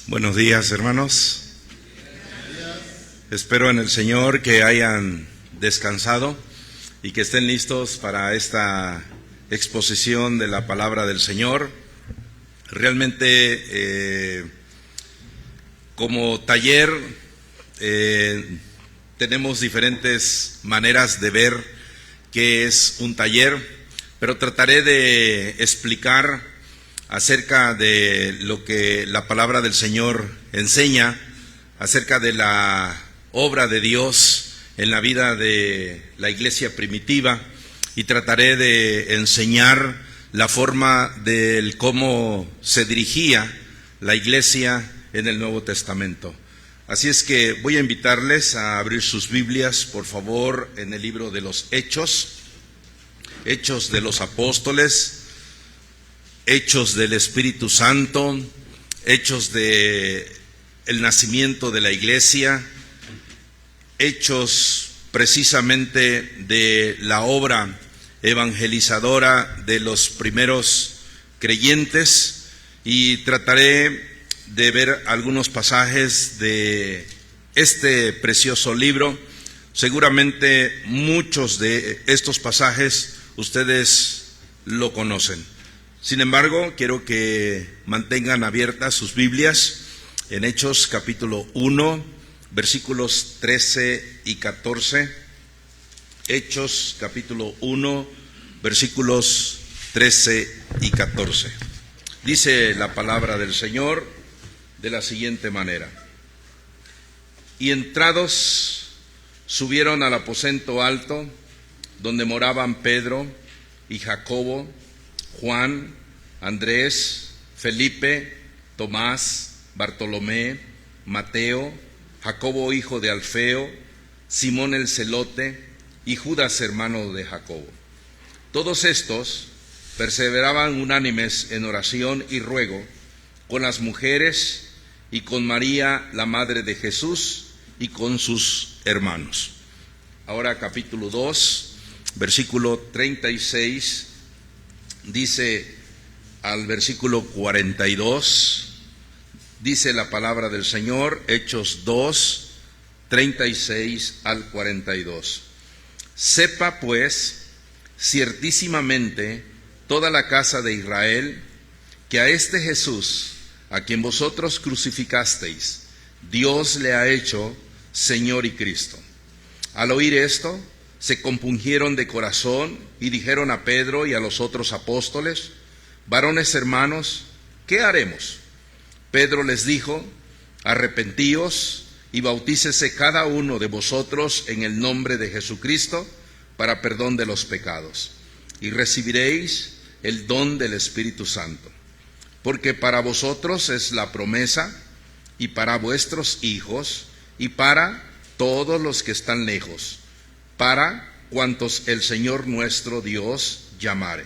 Buenos días, hermanos. Espero en el Señor que hayan descansado y que estén listos para esta exposición de la palabra del Señor. Realmente, como taller, tenemos diferentes maneras de ver qué es un taller, pero trataré de explicar acerca de lo que la palabra del Señor enseña, acerca de la obra de Dios en la vida de la iglesia primitiva, y trataré de enseñar la forma del cómo se dirigía la iglesia en el Nuevo Testamento. Así es que voy a invitarles a abrir sus Biblias, por favor, en el libro de los Hechos de los Apóstoles, Hechos del Espíritu Santo, Hechos de el nacimiento de la iglesia, Hechos precisamente de la obra evangelizadora de los primeros creyentes, y trataré de ver algunos pasajes de este precioso libro. Seguramente muchos de estos pasajes ustedes lo conocen. Sin embargo, quiero que mantengan abiertas sus Biblias en Hechos capítulo 1, versículos 13 y 14. Hechos capítulo 1, versículos 13 y 14. Dice la palabra del Señor de la siguiente manera: y entrados subieron al aposento alto, donde moraban Pedro y Jacobo, Juan, Andrés, Felipe, Tomás, Bartolomé, Mateo, Jacobo hijo de Alfeo, Simón el celote y Judas hermano de Jacobo. Todos estos perseveraban unánimes en oración y ruego con las mujeres y con María, la madre de Jesús, y con sus hermanos. Ahora capítulo 2, versículo 36, dice al versículo 42, dice la palabra del Señor, Hechos 2, 36 al 42. Sepa pues ciertísimamente toda la casa de Israel que a este Jesús, a quien vosotros crucificasteis, Dios le ha hecho Señor y Cristo. Al oír esto, se compungieron de corazón y dijeron a Pedro y a los otros apóstoles: varones hermanos, ¿qué haremos? Pedro les dijo: arrepentíos y bautícese cada uno de vosotros en el nombre de Jesucristo para perdón de los pecados, y recibiréis el don del Espíritu Santo, porque para vosotros es la promesa, y para vuestros hijos, y para todos los que están lejos, para cuantos el Señor nuestro Dios llamare.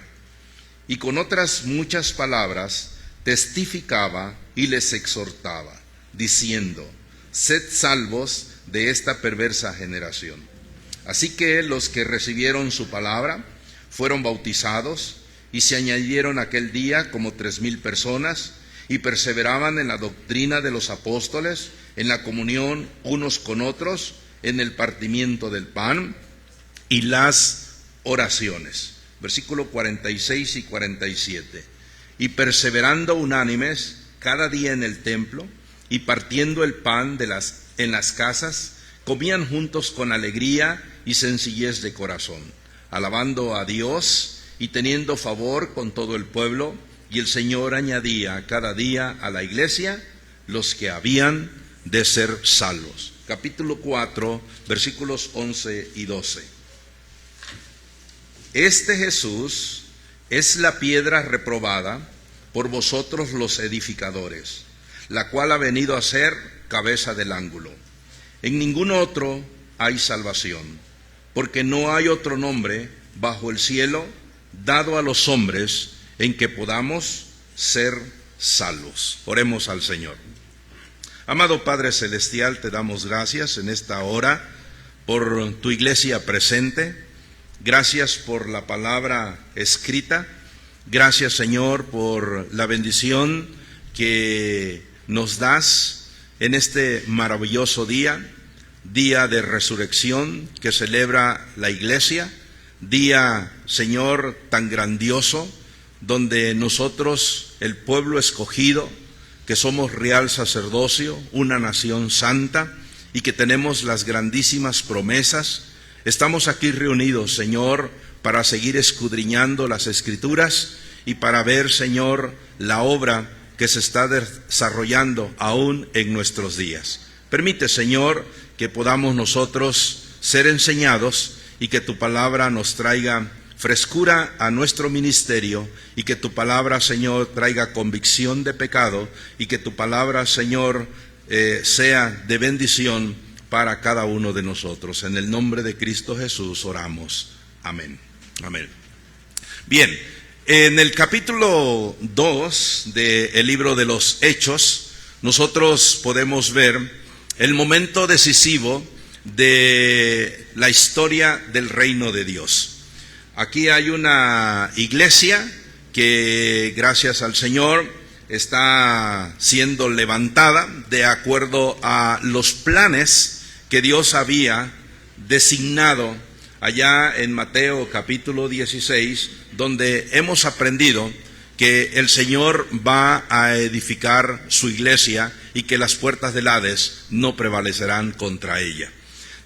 Y con otras muchas palabras testificaba y les exhortaba, diciendo: sed salvos de esta perversa generación. Así que los que recibieron su palabra fueron bautizados, y se añadieron aquel día como 3,000 personas, y perseveraban en la doctrina de los apóstoles, en la comunión unos con otros, en el partimiento del pan y las oraciones. Versículo 46 y 47. Y perseverando unánimes cada día en el templo, y partiendo el pan en las casas, comían juntos con alegría y sencillez de corazón, alabando a Dios y teniendo favor con todo el pueblo. Y el Señor añadía cada día a la iglesia los que habían de ser salvos. Capítulo 4, versículos 11 y 12. Este Jesús es la piedra reprobada por vosotros los edificadores, la cual ha venido a ser cabeza del ángulo. En ningún otro hay salvación, porque no hay otro nombre bajo el cielo dado a los hombres en que podamos ser salvos. Oremos al Señor. Amado Padre Celestial, te damos gracias en esta hora por tu iglesia presente. Gracias por la palabra escrita. Gracias, Señor, por la bendición que nos das en este maravilloso día de resurrección que celebra la iglesia, día, Señor, tan grandioso, donde nosotros, el pueblo escogido, que somos real sacerdocio, una nación santa, y que tenemos las grandísimas promesas, estamos aquí reunidos, Señor, para seguir escudriñando las Escrituras y para ver, Señor, la obra que se está desarrollando aún en nuestros días. Permite, Señor, que podamos nosotros ser enseñados y que tu palabra nos traiga frescura a nuestro ministerio y que tu palabra, Señor, traiga convicción de pecado y que tu palabra, Señor, sea de bendición para cada uno de nosotros. En el nombre de Cristo Jesús oramos. Amén. Amén. Bien, en el capítulo 2 del libro de los Hechos, nosotros podemos ver el momento decisivo de la historia del reino de Dios. Aquí hay una iglesia que, gracias al Señor, está siendo levantada de acuerdo a los planes que Dios había designado allá en Mateo capítulo 16, donde hemos aprendido que el Señor va a edificar su iglesia y que las puertas del Hades no prevalecerán contra ella.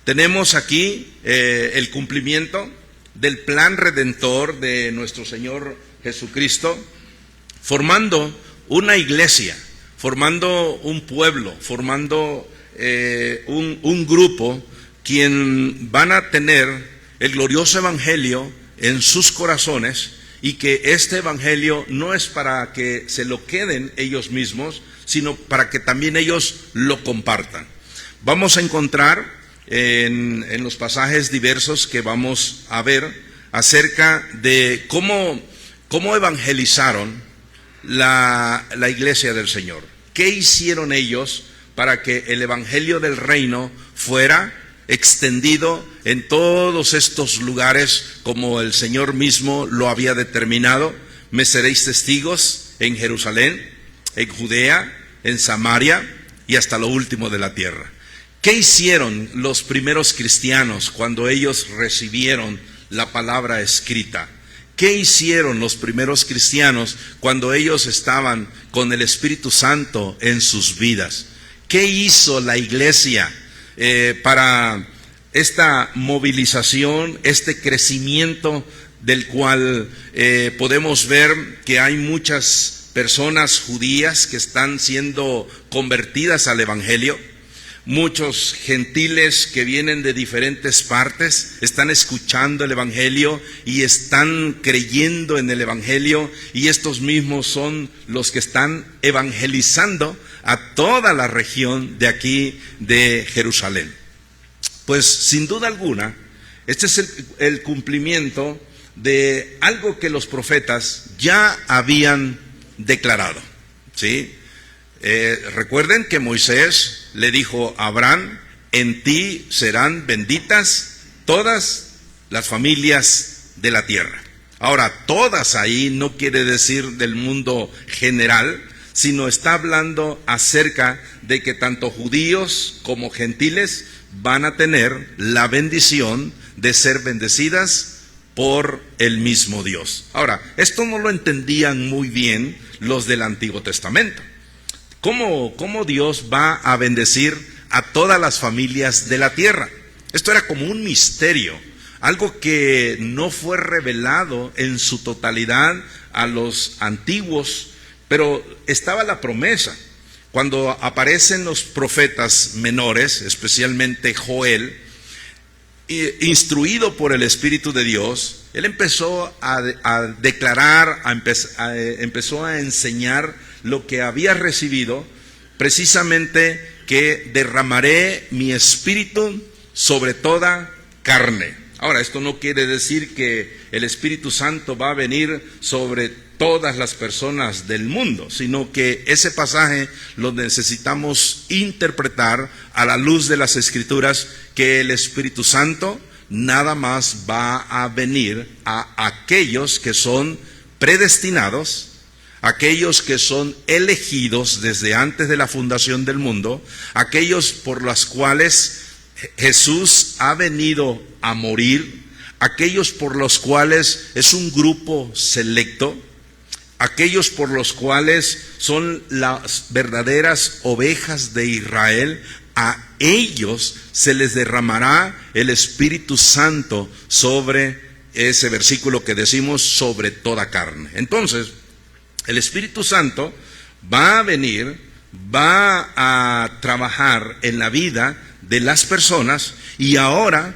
Tenemos aquí el cumplimiento del plan redentor de nuestro Señor Jesucristo, formando una iglesia, formando un pueblo, formando un grupo, quien van a tener el glorioso evangelio en sus corazones, y que este evangelio no es para que se lo queden ellos mismos, sino para que también ellos lo compartan. Vamos a encontrar en los pasajes diversos que vamos a ver acerca de cómo evangelizaron la iglesia del Señor. ¿Qué hicieron ellos para que el evangelio del reino fuera extendido en todos estos lugares como el Señor mismo lo había determinado? Me seréis testigos en Jerusalén, en Judea, en Samaria y hasta lo último de la tierra. ¿Qué hicieron los primeros cristianos cuando ellos recibieron la palabra escrita? ¿Qué hicieron los primeros cristianos cuando ellos estaban con el Espíritu Santo en sus vidas? ¿Qué hizo la iglesia para esta movilización, este crecimiento del cual podemos ver que hay muchas personas judías que están siendo convertidas al evangelio? Muchos gentiles que vienen de diferentes partes están escuchando el evangelio y están creyendo en el evangelio, y estos mismos son los que están evangelizando a toda la región de aquí de Jerusalén. Pues sin duda alguna, este es el cumplimiento de algo que los profetas ya habían declarado, ¿sí? Recuerden que Moisés le dijo a Abraham: en ti serán benditas todas las familias de la tierra. Ahora, todas ahí no quiere decir del mundo general, sino está hablando acerca de que tanto judíos como gentiles van a tener la bendición de ser bendecidas por el mismo Dios. Ahora, esto no lo entendían muy bien los del Antiguo Testamento. ¿Cómo Dios va a bendecir a todas las familias de la tierra? Esto era como un misterio, algo que no fue revelado en su totalidad a los antiguos, pero estaba la promesa. Cuando aparecen los profetas menores, especialmente Joel, instruido por el Espíritu de Dios, él empezó a declarar, empezó a enseñar lo que había recibido, precisamente que derramaré mi espíritu sobre toda carne. Ahora, esto no quiere decir que el Espíritu Santo va a venir sobre todas las personas del mundo, sino que ese pasaje lo necesitamos interpretar a la luz de las Escrituras, que el Espíritu Santo nada más va a venir a aquellos que son predestinados, aquellos que son elegidos desde antes de la fundación del mundo, aquellos por los cuales Jesús ha venido a morir, aquellos por los cuales es un grupo selecto, aquellos por los cuales son las verdaderas ovejas de Israel. A ellos se les derramará el Espíritu Santo sobre ese versículo que decimos, sobre toda carne. Entonces, el Espíritu Santo va a venir, va a trabajar en la vida de las personas, y ahora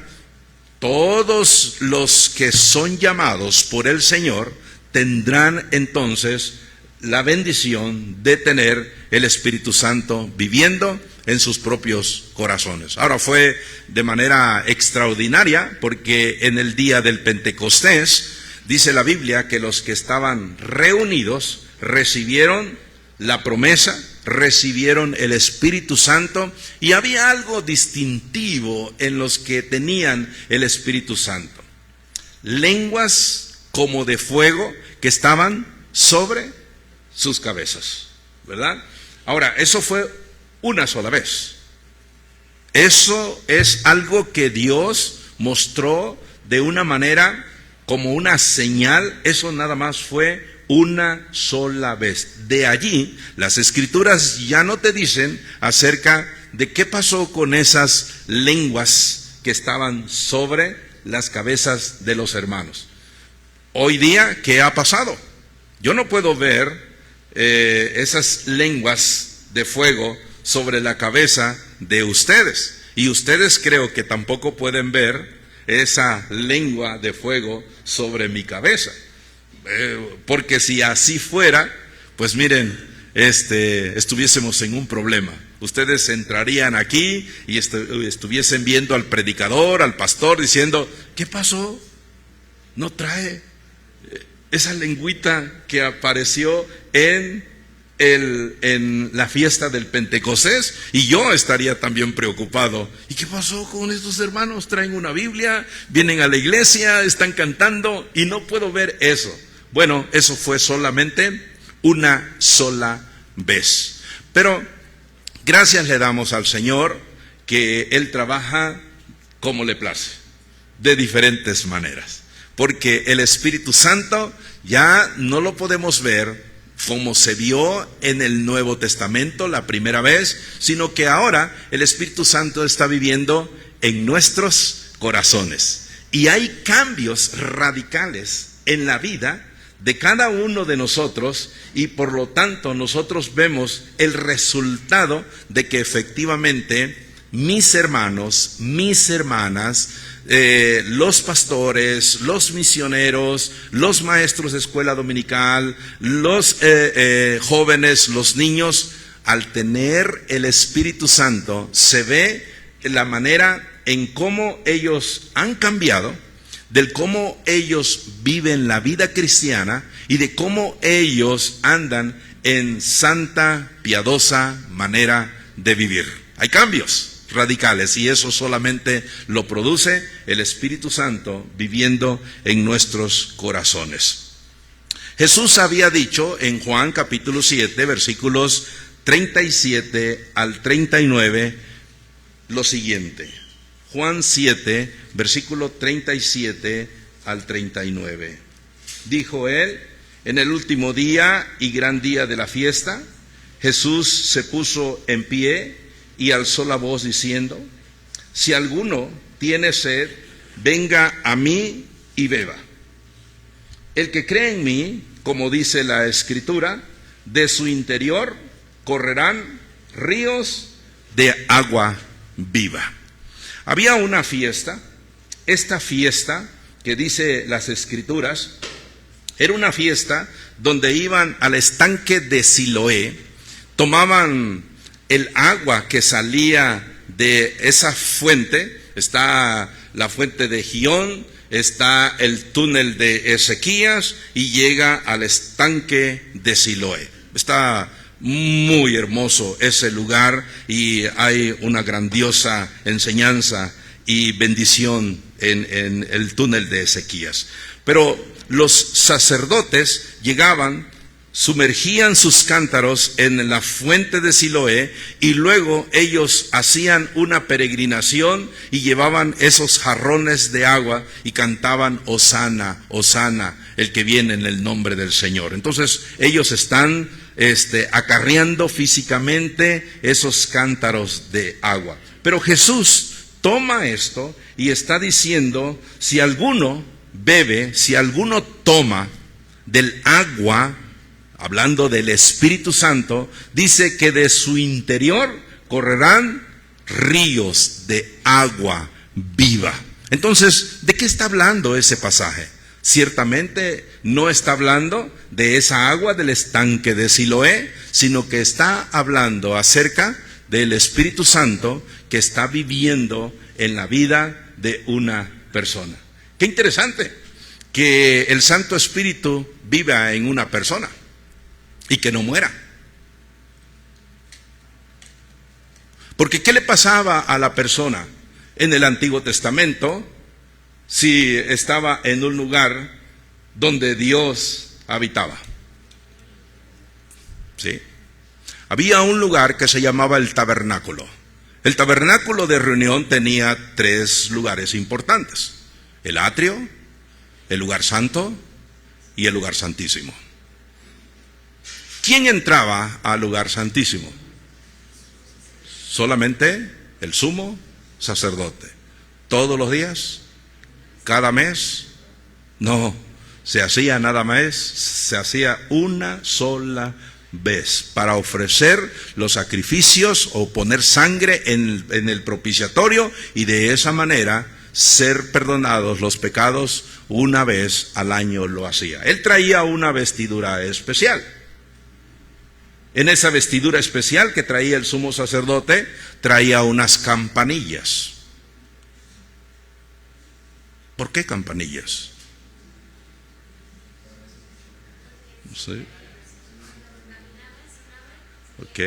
todos los que son llamados por el Señor tendrán entonces la bendición de tener el Espíritu Santo viviendo en sus propios corazones. Ahora, fue de manera extraordinaria porque en el día del Pentecostés dice la Biblia que los que estaban reunidos recibieron la promesa, recibieron el Espíritu Santo, y había algo distintivo en los que tenían el Espíritu Santo: lenguas como de fuego que estaban sobre sus cabezas, ¿verdad? Ahora, eso fue una sola vez. Eso es algo que Dios mostró de una manera como una señal. Eso nada más fue una sola vez. De allí, las Escrituras ya no te dicen acerca de qué pasó con esas lenguas que estaban sobre las cabezas de los hermanos. Hoy día, ¿qué ha pasado? Yo no puedo ver esas lenguas de fuego sobre la cabeza de ustedes, y ustedes creo que tampoco pueden ver esa lengua de fuego sobre mi cabeza, porque si así fuera, pues miren, estuviésemos en un problema. Ustedes entrarían aquí y estuviesen viendo al predicador, al pastor, diciendo: ¿qué pasó? ¿No trae esa lengüita que apareció en la fiesta del Pentecostés? Y yo estaría también preocupado. ¿Y qué pasó con estos hermanos? Traen una Biblia, vienen a la iglesia, están cantando y no puedo ver eso. Bueno, eso fue solamente una sola vez. Pero gracias le damos al Señor que Él trabaja como le place, de diferentes maneras. Porque el Espíritu Santo ya no lo podemos ver como se vio en el Nuevo Testamento la primera vez, sino que ahora el Espíritu Santo está viviendo en nuestros corazones. Y hay cambios radicales en la vida de cada uno de nosotros, y por lo tanto nosotros vemos el resultado de que efectivamente mis hermanos, mis hermanas, los pastores, los misioneros, los maestros de escuela dominical, los jóvenes, los niños, al tener el Espíritu Santo, se ve la manera en cómo ellos han cambiado, del cómo ellos viven la vida cristiana y de cómo ellos andan en santa, piadosa manera de vivir. Hay cambios radicales, y eso solamente lo produce el Espíritu Santo viviendo en nuestros corazones. Jesús había dicho en Juan capítulo 7, versículos 37 al 39, lo siguiente. Juan 7, versículo 37 al 39. Dijo él: en el último día y gran día de la fiesta, Jesús se puso en pie y alzó la voz diciendo: si alguno tiene sed, venga a mí y beba. El que cree en mí, como dice la Escritura, de su interior correrán ríos de agua viva. Había una fiesta. Esta fiesta que dice las Escrituras era una fiesta donde iban al estanque de Siloé, tomaban el agua que salía de esa fuente. Está la fuente de Gihón, está el túnel de Ezequías y llega al estanque de Siloé. Está muy hermoso ese lugar y hay una grandiosa enseñanza y bendición en el túnel de Ezequías. Pero los sacerdotes llegaban sumergían sus cántaros en la fuente de Siloé y luego ellos hacían una peregrinación y llevaban esos jarrones de agua y cantaban Hosana, Hosana, el que viene en el nombre del Señor. Entonces ellos están acarreando físicamente esos cántaros de agua. Pero Jesús toma esto y está diciendo, si alguno bebe, si alguno toma del agua, hablando del Espíritu Santo, dice que de su interior correrán ríos de agua viva. Entonces, ¿de qué está hablando ese pasaje? Ciertamente no está hablando de esa agua del estanque de Siloé, sino que está hablando acerca del Espíritu Santo que está viviendo en la vida de una persona. Qué interesante que el Santo Espíritu viva en una persona y que no muera. Porque ¿qué le pasaba a la persona en el Antiguo Testamento si estaba en un lugar donde Dios habitaba? ¿Sí? Había un lugar que se llamaba el tabernáculo. El tabernáculo de reunión tenía 3 lugares importantes: el atrio, el lugar santo y el lugar santísimo. ¿Quién entraba al lugar santísimo? Solamente el sumo sacerdote. ¿Todos los días? ¿Cada mes? No, se hacía nada más, se hacía una sola vez para ofrecer los sacrificios o poner sangre en el propiciatorio y de esa manera ser perdonados los pecados. Una vez al año lo hacía. Él traía una vestidura especial. En esa vestidura especial que traía el sumo sacerdote, traía unas campanillas. ¿Por qué campanillas? No sé. Ok.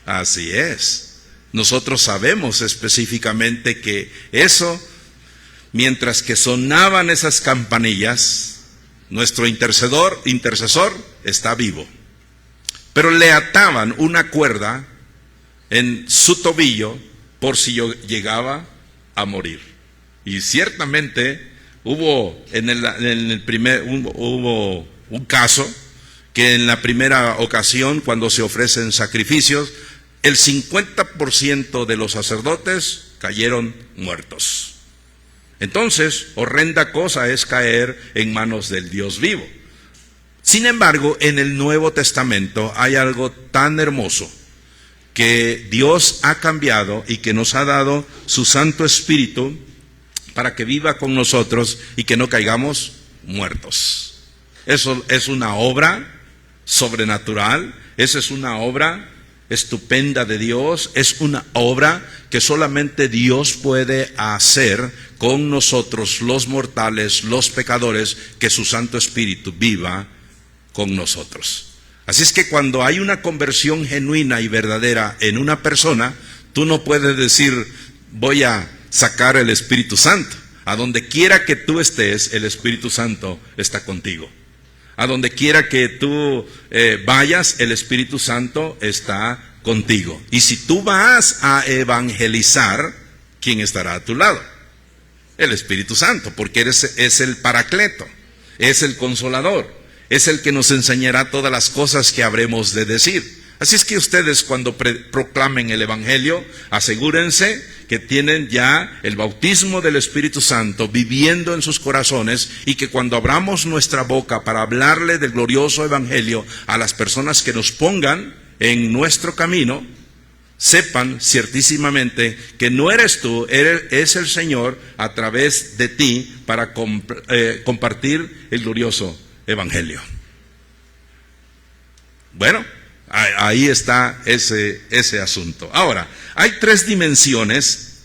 Así es. Nosotros sabemos específicamente que eso, mientras que sonaban esas campanillas, nuestro intercesor está vivo. Pero le ataban una cuerda en su tobillo por si yo llegaba a morir. Y ciertamente hubo hubo un caso que en la primera ocasión, cuando se ofrecen sacrificios, el 50% de los sacerdotes cayeron muertos. Entonces, horrenda cosa es caer en manos del Dios vivo. Sin embargo, en el Nuevo Testamento hay algo tan hermoso que Dios ha cambiado y que nos ha dado su Santo Espíritu para que viva con nosotros y que no caigamos muertos. Eso es una obra sobrenatural, esa es una obra estupenda de Dios, es una obra que solamente Dios puede hacer con nosotros los mortales, los pecadores, que su Santo Espíritu viva con nosotros. Así es que cuando hay una conversión genuina y verdadera en una persona, tú no puedes decir, voy a sacar el Espíritu Santo. A donde quiera que tú estés, el Espíritu Santo está contigo. A donde quiera que tú vayas, el Espíritu Santo está contigo. Y si tú vas a evangelizar, ¿quién estará a tu lado? El Espíritu Santo, porque es el Paracleto, es el Consolador, es el que nos enseñará todas las cosas que habremos de decir. Así es que ustedes, cuando proclamen el Evangelio, asegúrense que tienen ya el bautismo del Espíritu Santo viviendo en sus corazones, y que cuando abramos nuestra boca para hablarle del glorioso Evangelio a las personas que nos pongan en nuestro camino, sepan ciertísimamente que no eres tú, es el Señor a través de ti para compartir el glorioso Evangelio. Bueno, ahí está ese asunto. Ahora, hay 3 dimensiones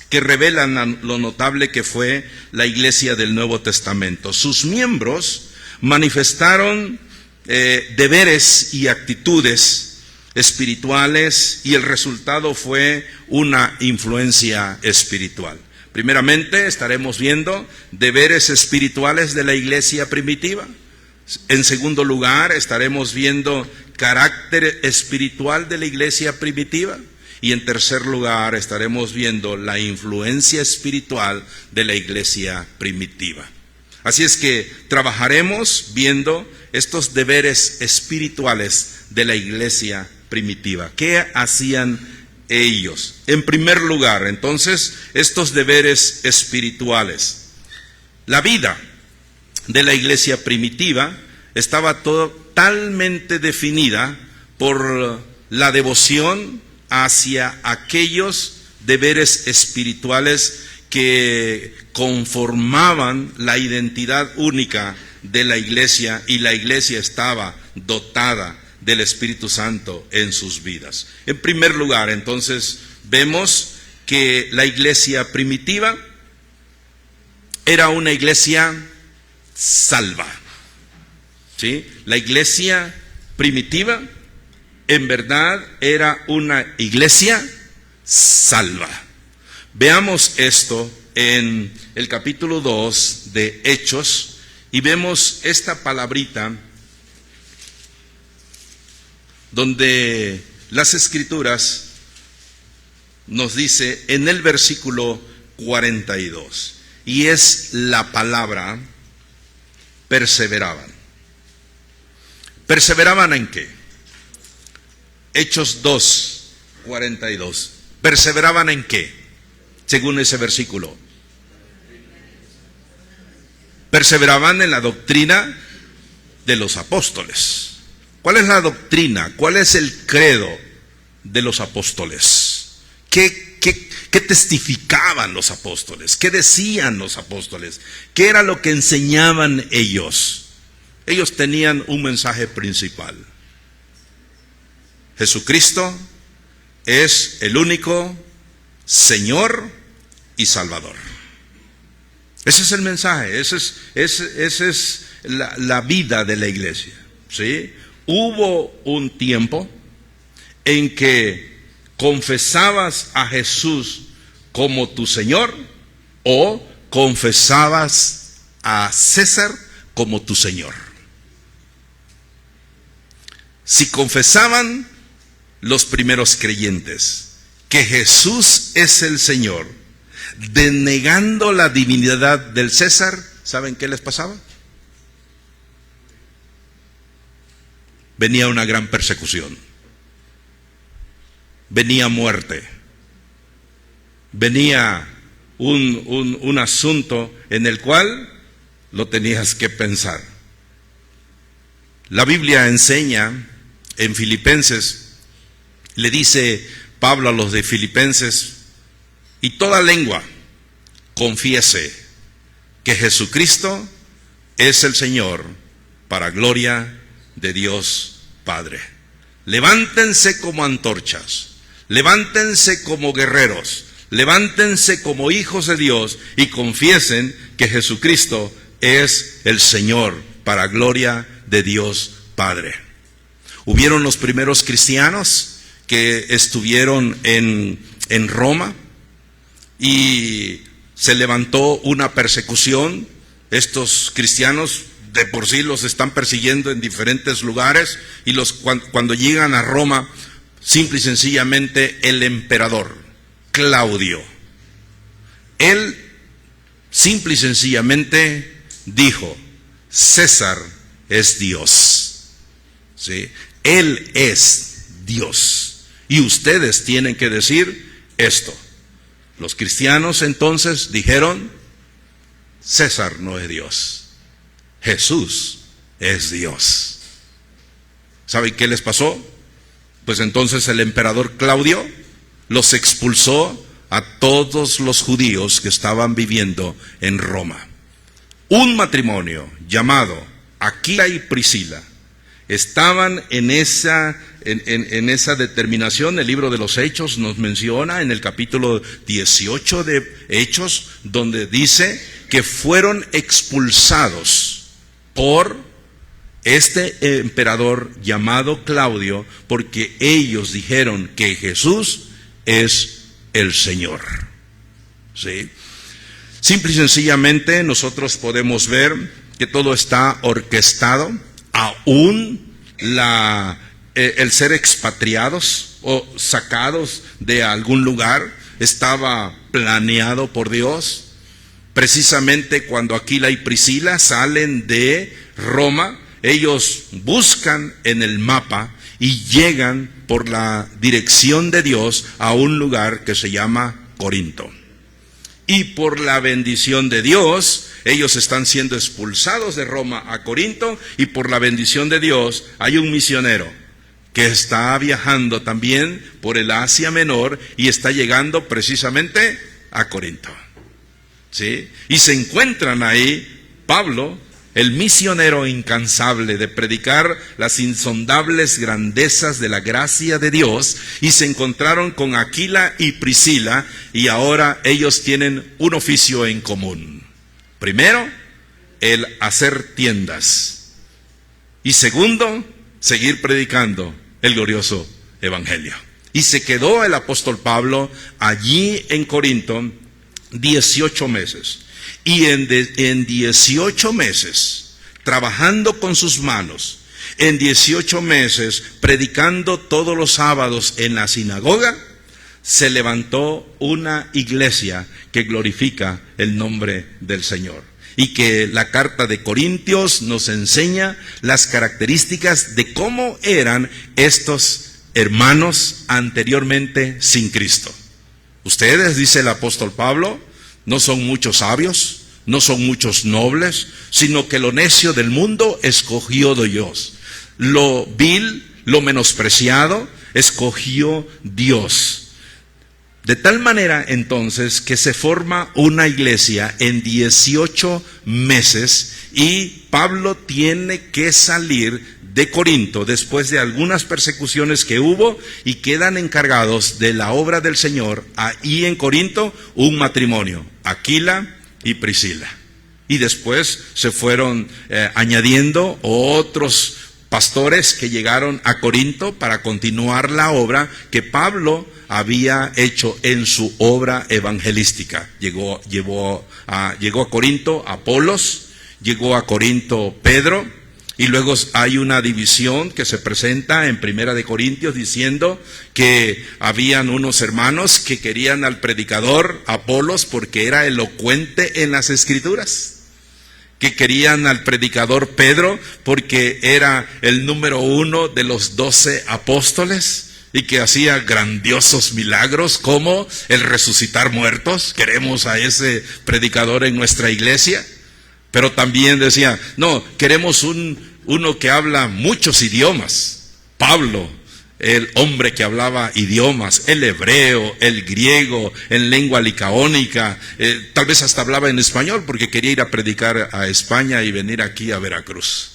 que revelan lo notable que fue la iglesia del Nuevo Testamento. Sus miembros manifestaron deberes y actitudes espirituales, y el resultado fue una influencia espiritual. Primeramente estaremos viendo deberes espirituales de la iglesia primitiva. En segundo lugar estaremos viendo carácter espiritual de la iglesia primitiva. Y en tercer lugar estaremos viendo la influencia espiritual de la iglesia primitiva. Así es que trabajaremos viendo estos deberes espirituales de la iglesia primitiva. ¿Qué hacían ellos? En primer lugar, entonces, estos deberes espirituales. La vida de la iglesia primitiva estaba totalmente definida por la devoción hacia aquellos deberes espirituales que conformaban la identidad única de la iglesia, y la iglesia estaba dotada del Espíritu Santo en sus vidas. En primer lugar, entonces, vemos que la iglesia primitiva era una iglesia salva. ¿Sí? La iglesia primitiva en verdad era una iglesia salva. Veamos esto en el capítulo 2 de Hechos y vemos esta palabrita donde las Escrituras nos dice en el versículo 42, y es la palabra perseveraban. ¿Perseveraban en qué? Hechos 2, 42. ¿Perseveraban en qué? Según ese versículo. Perseveraban en la doctrina de los apóstoles. ¿Cuál es la doctrina? ¿Cuál es el credo de los apóstoles? ¿Qué testificaban los apóstoles? ¿Qué decían los apóstoles? ¿Qué era lo que enseñaban ellos? Ellos tenían un mensaje principal. Jesucristo es el único Señor y Salvador. Ese es el mensaje, esa es la vida de la iglesia, ¿sí? Hubo un tiempo en que confesabas a Jesús como tu Señor o confesabas a César como tu Señor. Si confesaban los primeros creyentes que Jesús es el Señor, denegando la divinidad del César, ¿saben qué les pasaba? Venía una gran persecución, venía muerte, venía un asunto en el cual lo tenías que pensar. La Biblia enseña en Filipenses, le dice Pablo a los de Filipenses, y toda lengua confiese que Jesucristo es el Señor, para gloria de Dios Padre. Levántense como antorchas, levántense como guerreros, levántense como hijos de Dios y confiesen que Jesucristo es el Señor, para gloria de Dios Padre. Hubieron los primeros cristianos que estuvieron en Roma y se levantó una persecución. Estos cristianos de por sí los están persiguiendo en diferentes lugares, y cuando llegan a Roma, simple y sencillamente el emperador Claudio, él simple y sencillamente dijo: César es Dios, ¿sí? Él es Dios y ustedes tienen que decir esto. Los cristianos entonces dijeron: César no es Dios, Jesús es Dios. ¿Saben qué les pasó? Pues entonces el emperador Claudio los expulsó a todos los judíos que estaban viviendo en Roma. Un matrimonio llamado Aquila y Priscila estaban en esa determinación. El libro de los Hechos nos menciona en el capítulo 18 de Hechos, donde dice que fueron expulsados por este emperador llamado Claudio, porque ellos dijeron que Jesús es el Señor, ¿sí? Simple y sencillamente nosotros podemos ver que todo está orquestado, aún el ser expatriados o sacados de algún lugar estaba planeado por Dios. Precisamente cuando Aquila y Priscila salen de Roma, ellos buscan en el mapa y llegan por la dirección de Dios a un lugar que se llama Corinto. Y por la bendición de Dios, ellos están siendo expulsados de Roma a Corinto, y por la bendición de Dios hay un misionero que está viajando también por el Asia Menor y está llegando precisamente a Corinto. ¿Sí? Y se encuentran ahí Pablo, el misionero incansable de predicar las insondables grandezas de la gracia de Dios, y se encontraron con Aquila y Priscila, y ahora ellos tienen un oficio en común. Primero, el hacer tiendas, y segundo, seguir predicando el glorioso evangelio. Y se quedó el apóstol Pablo allí en Corinto 18 meses. Y en 18 meses, trabajando con sus manos, en 18 meses, predicando todos los sábados en la sinagoga, se levantó una iglesia que glorifica el nombre del Señor. Y que la carta de Corintios nos enseña las características de cómo eran estos hermanos anteriormente sin Cristo. Ustedes, dice el apóstol Pablo, no son muchos sabios, no son muchos nobles, sino que lo necio del mundo escogió Dios. Lo vil, lo menospreciado, escogió Dios. De tal manera entonces que se forma una iglesia en 18 meses, y Pablo tiene que salir de Corinto después de algunas persecuciones que hubo, y quedan encargados de la obra del Señor ahí en Corinto un matrimonio, Aquila y Priscila. Y después se fueron añadiendo otros pastores que llegaron a Corinto para continuar la obra que Pablo había hecho en su obra evangelística. Llegó a Corinto Apolos, llegó a Corinto Pedro, y luego hay una división que se presenta en Primera de Corintios diciendo que habían unos hermanos que querían al predicador Apolos porque era elocuente en las Escrituras, que querían al predicador Pedro porque era el número 1 de los 12 apóstoles y que hacía grandiosos milagros como el resucitar muertos. Queremos a ese predicador en nuestra iglesia. Pero también decía, no, queremos uno que habla muchos idiomas. Pablo, el hombre que hablaba idiomas, el hebreo, el griego, en lengua licaónica, tal vez hasta hablaba en español porque quería ir a predicar a España y venir aquí a Veracruz.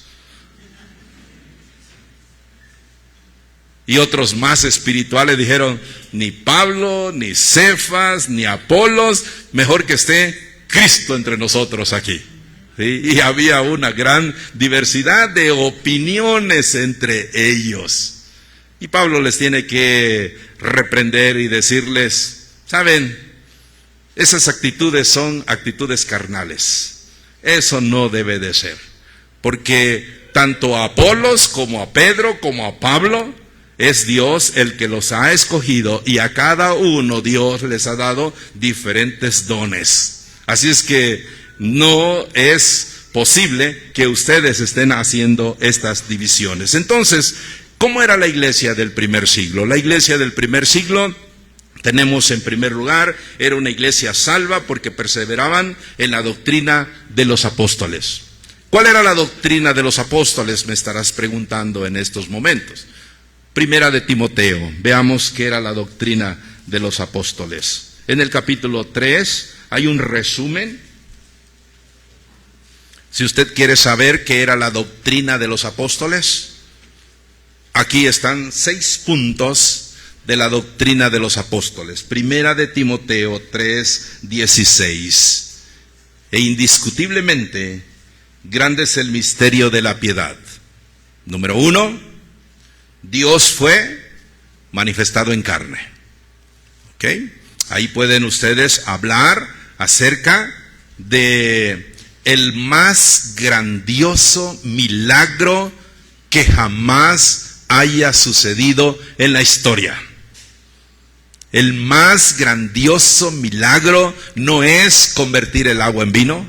Y otros más espirituales dijeron, ni Pablo, ni Cefas, ni Apolos, mejor que esté Cristo entre nosotros aquí. ¿Sí? Y había una gran diversidad de opiniones entre ellos. Y Pablo les tiene que reprender y decirles, ¿saben? Esas actitudes son actitudes carnales. Eso no debe de ser. Porque tanto a Apolos como a Pedro como a Pablo es Dios el que los ha escogido, y a cada uno Dios les ha dado diferentes dones. Así es que no es posible que ustedes estén haciendo estas divisiones. Entonces, ¿cómo era la iglesia del primer siglo? La iglesia del primer siglo, tenemos en primer lugar, era una iglesia salva porque perseveraban en la doctrina de los apóstoles. ¿Cuál era la doctrina de los apóstoles? Me estarás preguntando en estos momentos. Primera de Timoteo, veamos qué era la doctrina de los apóstoles. En el capítulo 3 hay un resumen. Si usted quiere saber qué era la doctrina de los apóstoles, aquí están 6 puntos de la doctrina de los apóstoles. Primera de Timoteo 3:16. E indiscutiblemente, grande es el misterio de la piedad. Número 1, Dios fue manifestado en carne. ¿Ok? Ahí pueden ustedes hablar acerca de el más grandioso milagro que jamás haya sucedido en la historia. El más grandioso milagro no es convertir el agua en vino,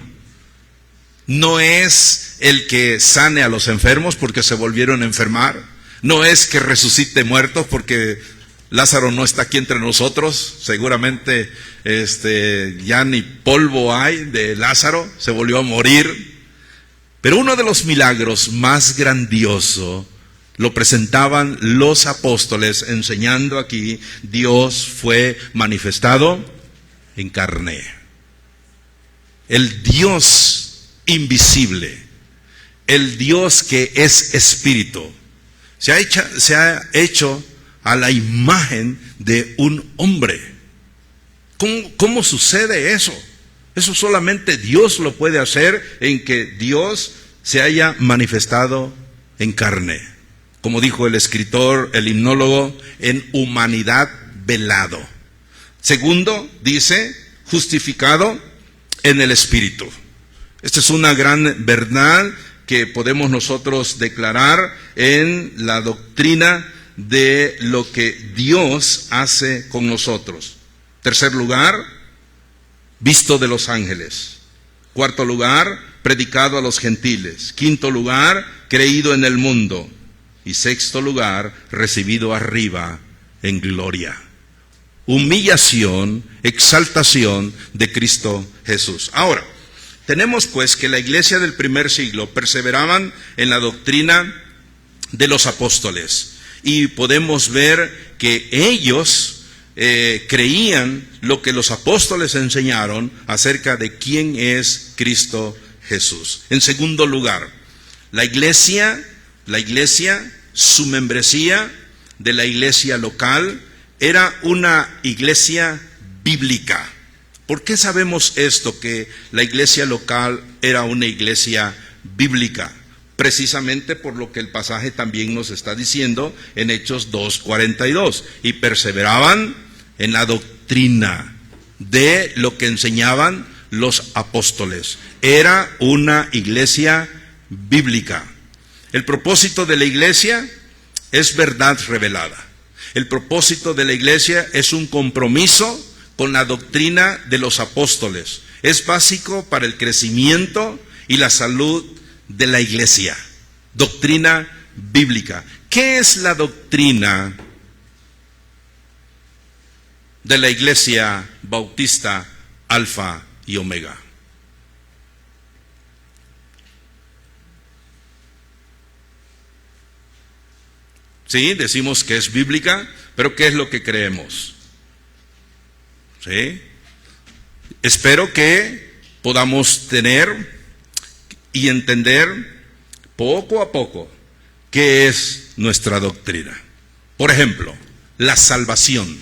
no es el que sane a los enfermos porque se volvieron a enfermar, no es que resucite muertos porque Lázaro no está aquí entre nosotros, seguramente ya ni polvo hay de Lázaro, se volvió a morir. Pero uno de los milagros más grandiosos lo presentaban los apóstoles enseñando aquí: Dios fue manifestado en carne. El Dios invisible, el Dios que es espíritu, se ha hecho a la imagen de un hombre. ¿Cómo sucede eso? Eso solamente Dios lo puede hacer, en que Dios se haya manifestado en carne. Como dijo el escritor, el himnólogo, en humanidad velado. Segundo, dice, justificado en el Espíritu. Esta es una gran verdad que podemos nosotros declarar en la doctrina de lo que Dios hace con nosotros. Tercer lugar, visto de los ángeles. Cuarto lugar, predicado a los gentiles. Quinto lugar, creído en el mundo. Y sexto lugar, recibido arriba en gloria. Humillación, exaltación de Cristo Jesús. Ahora, tenemos pues que la iglesia del primer siglo perseveraban en la doctrina de los apóstoles. Y podemos ver que ellos creían lo que los apóstoles enseñaron acerca de quién es Cristo Jesús. En segundo lugar, la iglesia, su membresía de la iglesia local era una iglesia bíblica. ¿Por qué sabemos esto, que la iglesia local era una iglesia bíblica? Precisamente por lo que el pasaje también nos está diciendo en Hechos 2:42. Y perseveraban en la doctrina de lo que enseñaban los apóstoles. Era una iglesia bíblica. El propósito de la iglesia es verdad revelada. El propósito de la iglesia es un compromiso con la doctrina de los apóstoles. Es básico para el crecimiento y la salud de la iglesia. Doctrina bíblica. ¿Qué es la doctrina de la iglesia bautista Alfa y Omega? Sí, decimos que es bíblica, pero ¿qué es lo que creemos? ¿Sí? Espero que podamos tener y entender poco a poco qué es nuestra doctrina. Por ejemplo, la salvación.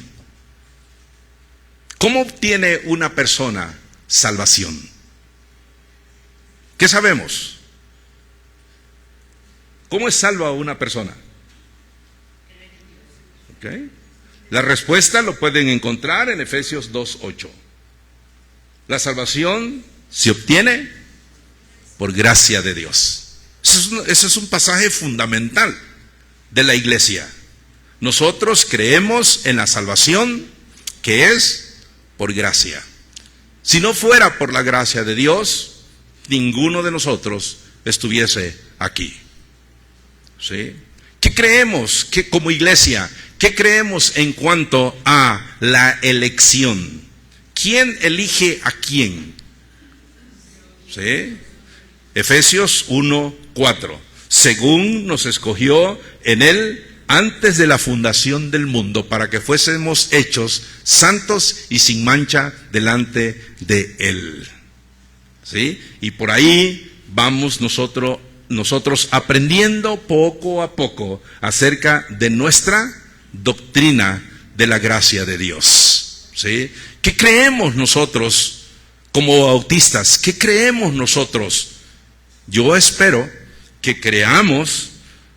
¿Cómo obtiene una persona salvación? ¿Qué sabemos? ¿Cómo es salva una persona? ¿Okay? La respuesta lo pueden encontrar en Efesios 2:8. La salvación se obtiene por gracia de Dios. Ese es un pasaje fundamental de la iglesia. Nosotros creemos en la salvación que es por gracia. Si no fuera por la gracia de Dios, ninguno de nosotros estuviese aquí. ¿Sí? ¿Qué creemos como iglesia? ¿Qué creemos en cuanto a la elección? ¿Quién elige a quién? ¿Sí? Efesios 1:4. Según nos escogió en Él antes de la fundación del mundo, para que fuésemos hechos santos y sin mancha delante de Él. ¿Sí? Y por ahí vamos nosotros aprendiendo poco a poco acerca de nuestra doctrina de la gracia de Dios. ¿Sí? ¿Qué creemos nosotros como bautistas? ¿Qué creemos nosotros? Yo espero que creamos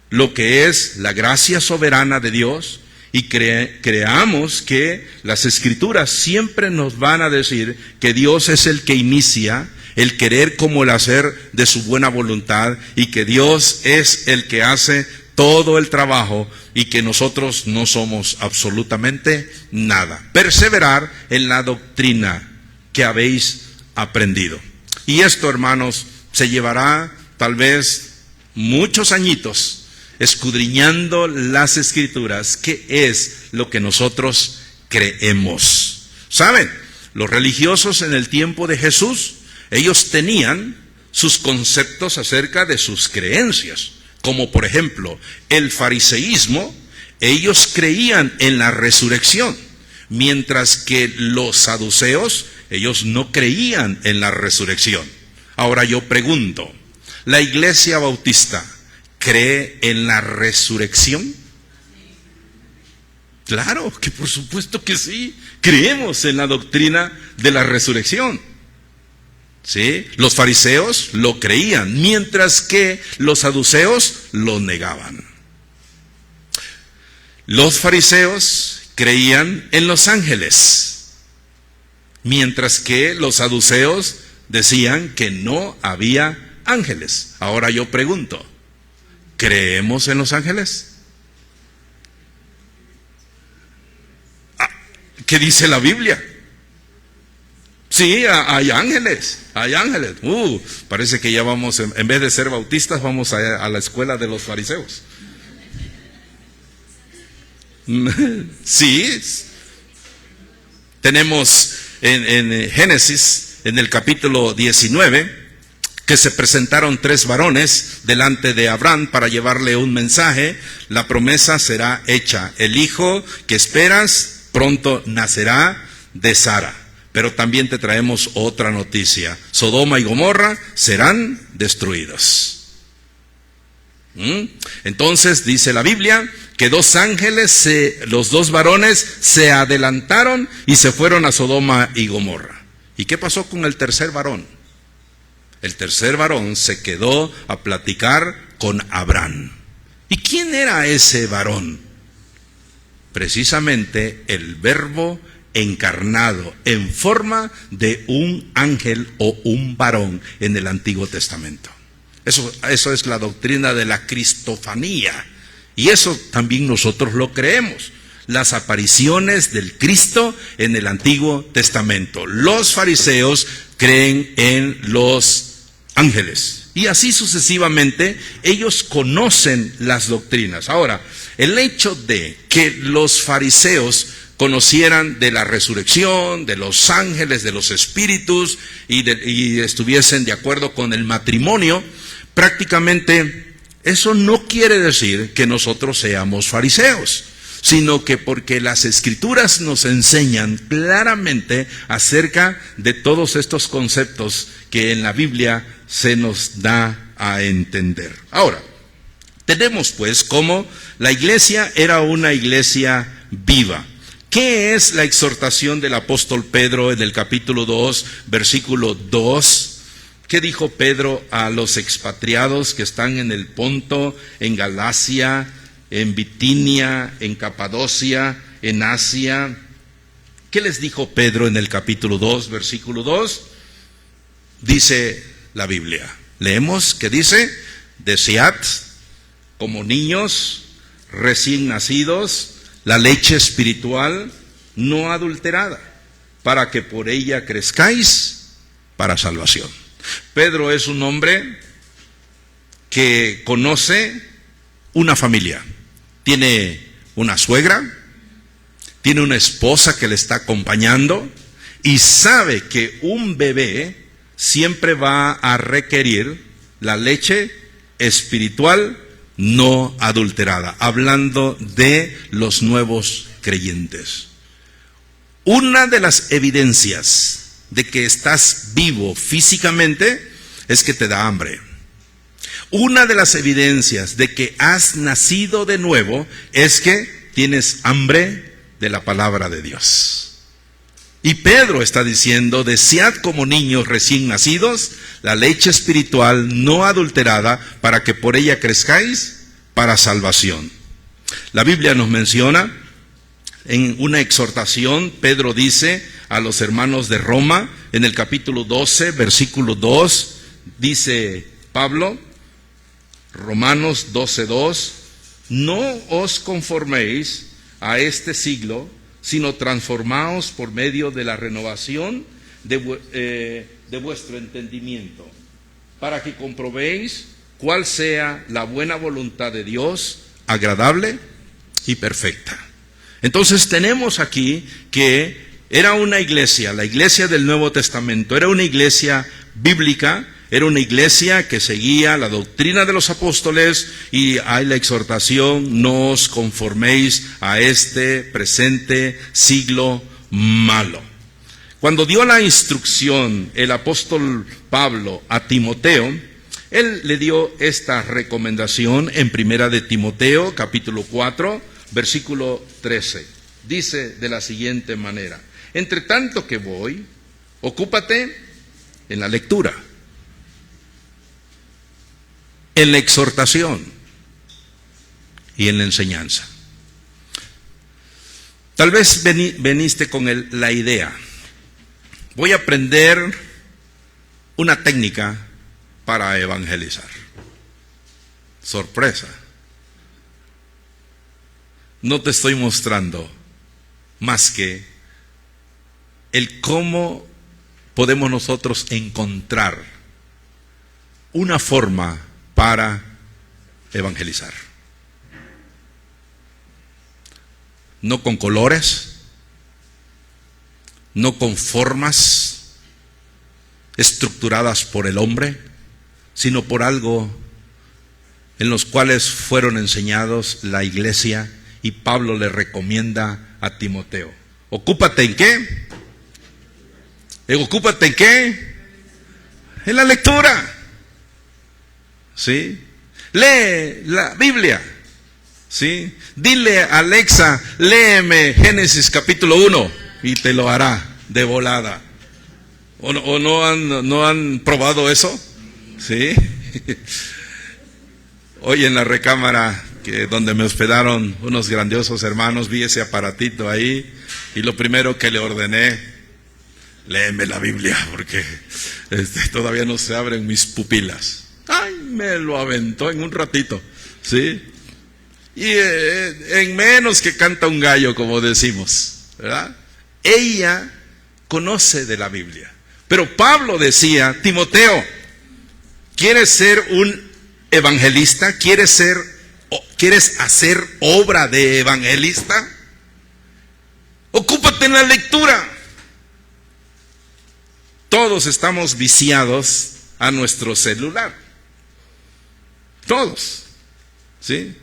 lo que es la gracia soberana de Dios y creamos que las Escrituras siempre nos van a decir que Dios es el que inicia, el querer como el hacer de su buena voluntad, y que Dios es el que hace todo el trabajo y que nosotros no somos absolutamente nada. Perseverar en la doctrina que habéis aprendido. Y esto, hermanos, se llevará tal vez muchos añitos escudriñando las Escrituras, qué es lo que nosotros creemos. ¿Saben? Los religiosos en el tiempo de Jesús, ellos tenían sus conceptos acerca de sus creencias, como por ejemplo el fariseísmo. Ellos creían en la resurrección, mientras que los saduceos, ellos no creían en la resurrección. Ahora yo pregunto, ¿la Iglesia Bautista cree en la resurrección? Claro que por supuesto que sí, creemos en la doctrina de la resurrección. ¿Sí? Los fariseos lo creían, mientras que los saduceos lo negaban. Los fariseos creían en los ángeles, mientras que los saduceos decían que no había ángeles. Ahora yo pregunto, ¿creemos en los ángeles? ¿Qué dice la Biblia? Sí, hay ángeles, hay ángeles. Parece que ya vamos, en vez de ser bautistas, vamos a la escuela de los fariseos. Sí, tenemos en Génesis, en el capítulo 19, que se presentaron 3 varones delante de Abraham para llevarle un mensaje. La promesa será hecha. El hijo que esperas pronto nacerá de Sara. Pero también te traemos otra noticia. Sodoma y Gomorra serán destruidos. Entonces dice la Biblia que 2 ángeles, los 2 varones se adelantaron y se fueron a Sodoma y Gomorra. ¿Y qué pasó con el tercer varón? El tercer varón se quedó a platicar con Abraham. ¿Y quién era ese varón? Precisamente el Verbo encarnado en forma de un ángel o un varón en el Antiguo Testamento. Eso es la doctrina de la cristofanía, y eso también nosotros lo creemos. Las apariciones del Cristo en el Antiguo Testamento. Los fariseos creen en los ángeles, y así sucesivamente ellos conocen las doctrinas. Ahora, el hecho de que los fariseos conocieran de la resurrección, de los ángeles, de los espíritus, y estuviesen de acuerdo con el matrimonio, prácticamente eso no quiere decir que nosotros seamos fariseos, sino que porque las Escrituras nos enseñan claramente acerca de todos estos conceptos que en la Biblia se nos da a entender. Ahora, tenemos pues como la iglesia era una iglesia viva. ¿Qué es la exhortación del apóstol Pedro en el capítulo 2, versículo 2? ¿Qué dijo Pedro a los expatriados que están en el Ponto, en Galacia, en Bitinia, en Capadocia, en Asia? ¿Qué les dijo Pedro en el capítulo 2, versículo 2? Dice la Biblia. Leemos que dice: desead como niños recién nacidos la leche espiritual no adulterada, para que por ella crezcáis para salvación. Pedro es un hombre que conoce una familia. Tiene una suegra, tiene una esposa que le está acompañando, y sabe que un bebé siempre va a requerir la leche espiritual no adulterada, hablando de los nuevos creyentes. Una de las evidencias de que estás vivo físicamente es que te da hambre. Una de las evidencias de que has nacido de nuevo es que tienes hambre de la palabra de Dios. Y Pedro está diciendo: desead como niños recién nacidos la leche espiritual no adulterada, para que por ella crezcáis para salvación. La Biblia nos menciona en una exhortación, Pedro dice a los hermanos de Roma, en el capítulo 12, versículo 2, dice Pablo, Romanos 12:2, no os conforméis a este siglo, sino transformaos por medio de la renovación de vuestro entendimiento, para que comprobéis cuál sea la buena voluntad de Dios, agradable y perfecta. Entonces tenemos aquí que era una iglesia, la iglesia del Nuevo Testamento, era una iglesia bíblica, era una iglesia que seguía la doctrina de los apóstoles, y hay la exhortación: no os conforméis a este presente siglo malo. Cuando dio la instrucción el apóstol Pablo a Timoteo, él le dio esta recomendación en primera de Timoteo, capítulo 4, versículo 13. Dice de la siguiente manera: entre tanto que voy, ocúpate en la lectura, en la exhortación y en la enseñanza. Tal vez veniste con la idea: voy a aprender una técnica para evangelizar. Sorpresa. No te estoy mostrando más que el cómo podemos nosotros encontrar una forma para evangelizar. No con colores, no con formas estructuradas por el hombre, sino por algo en los cuales fueron enseñados la iglesia, y Pablo le recomienda a Timoteo: ocúpate en qué. ¿Ocúpate en qué? En la lectura. ¿Sí? Lee la Biblia. ¿Sí? Dile a Alexa: léeme Génesis capítulo 1, y te lo hará de volada. ¿O no han probado eso? ¿Sí? Hoy en la recámara donde me hospedaron unos grandiosos hermanos, vi ese aparatito ahí, y lo primero que le ordené: léeme la Biblia, porque todavía no se abren mis pupilas. Ay, me lo aventó en un ratito, ¿sí? Y en menos que canta un gallo, como decimos, ¿verdad? Ella conoce de la Biblia. Pero Pablo decía: Timoteo, ¿quieres ser un evangelista? ¿Quieres hacer obra de evangelista? Ocúpate en la lectura. Todos estamos viciados a nuestro celular. Todos. ¿Sí?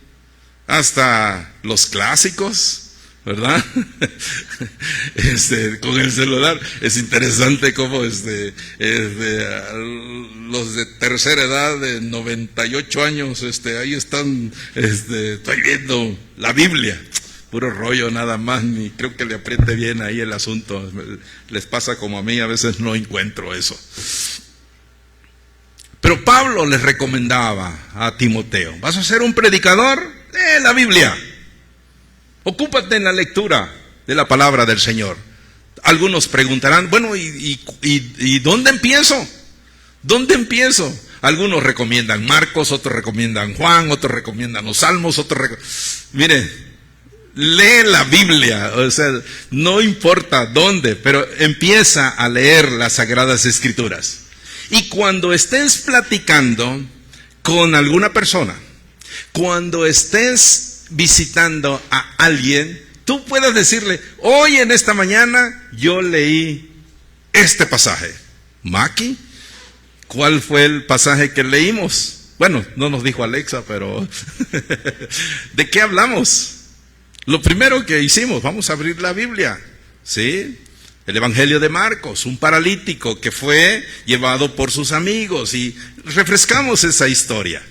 Hasta los clásicos, ¿verdad? Con el celular es interesante cómo los de tercera edad, de 98 años, ahí están, estoy viendo la Biblia. Puro rollo nada más, ni creo que le apriete bien ahí el asunto. Les pasa como a mí, a veces no encuentro eso. Pero Pablo les recomendaba a Timoteo: ¿vas a ser un predicador? Lee la Biblia. Ocúpate en la lectura de la palabra del Señor. Algunos preguntarán: bueno, ¿y dónde empiezo? ¿Dónde empiezo? Algunos recomiendan Marcos, otros recomiendan Juan, otros recomiendan los Salmos, Mire, lee la Biblia, o sea, no importa dónde, pero empieza a leer las Sagradas Escrituras. Y cuando estés platicando con alguna persona, cuando estés visitando a alguien, tú puedas decirle: hoy en esta mañana yo leí este pasaje. Maki, ¿cuál fue el pasaje que leímos? Bueno, no nos dijo Alexa, pero ¿de qué hablamos? Lo primero que hicimos: vamos a abrir la Biblia, ¿sí? El Evangelio de Marcos, un paralítico que fue llevado por sus amigos, y refrescamos esa historia.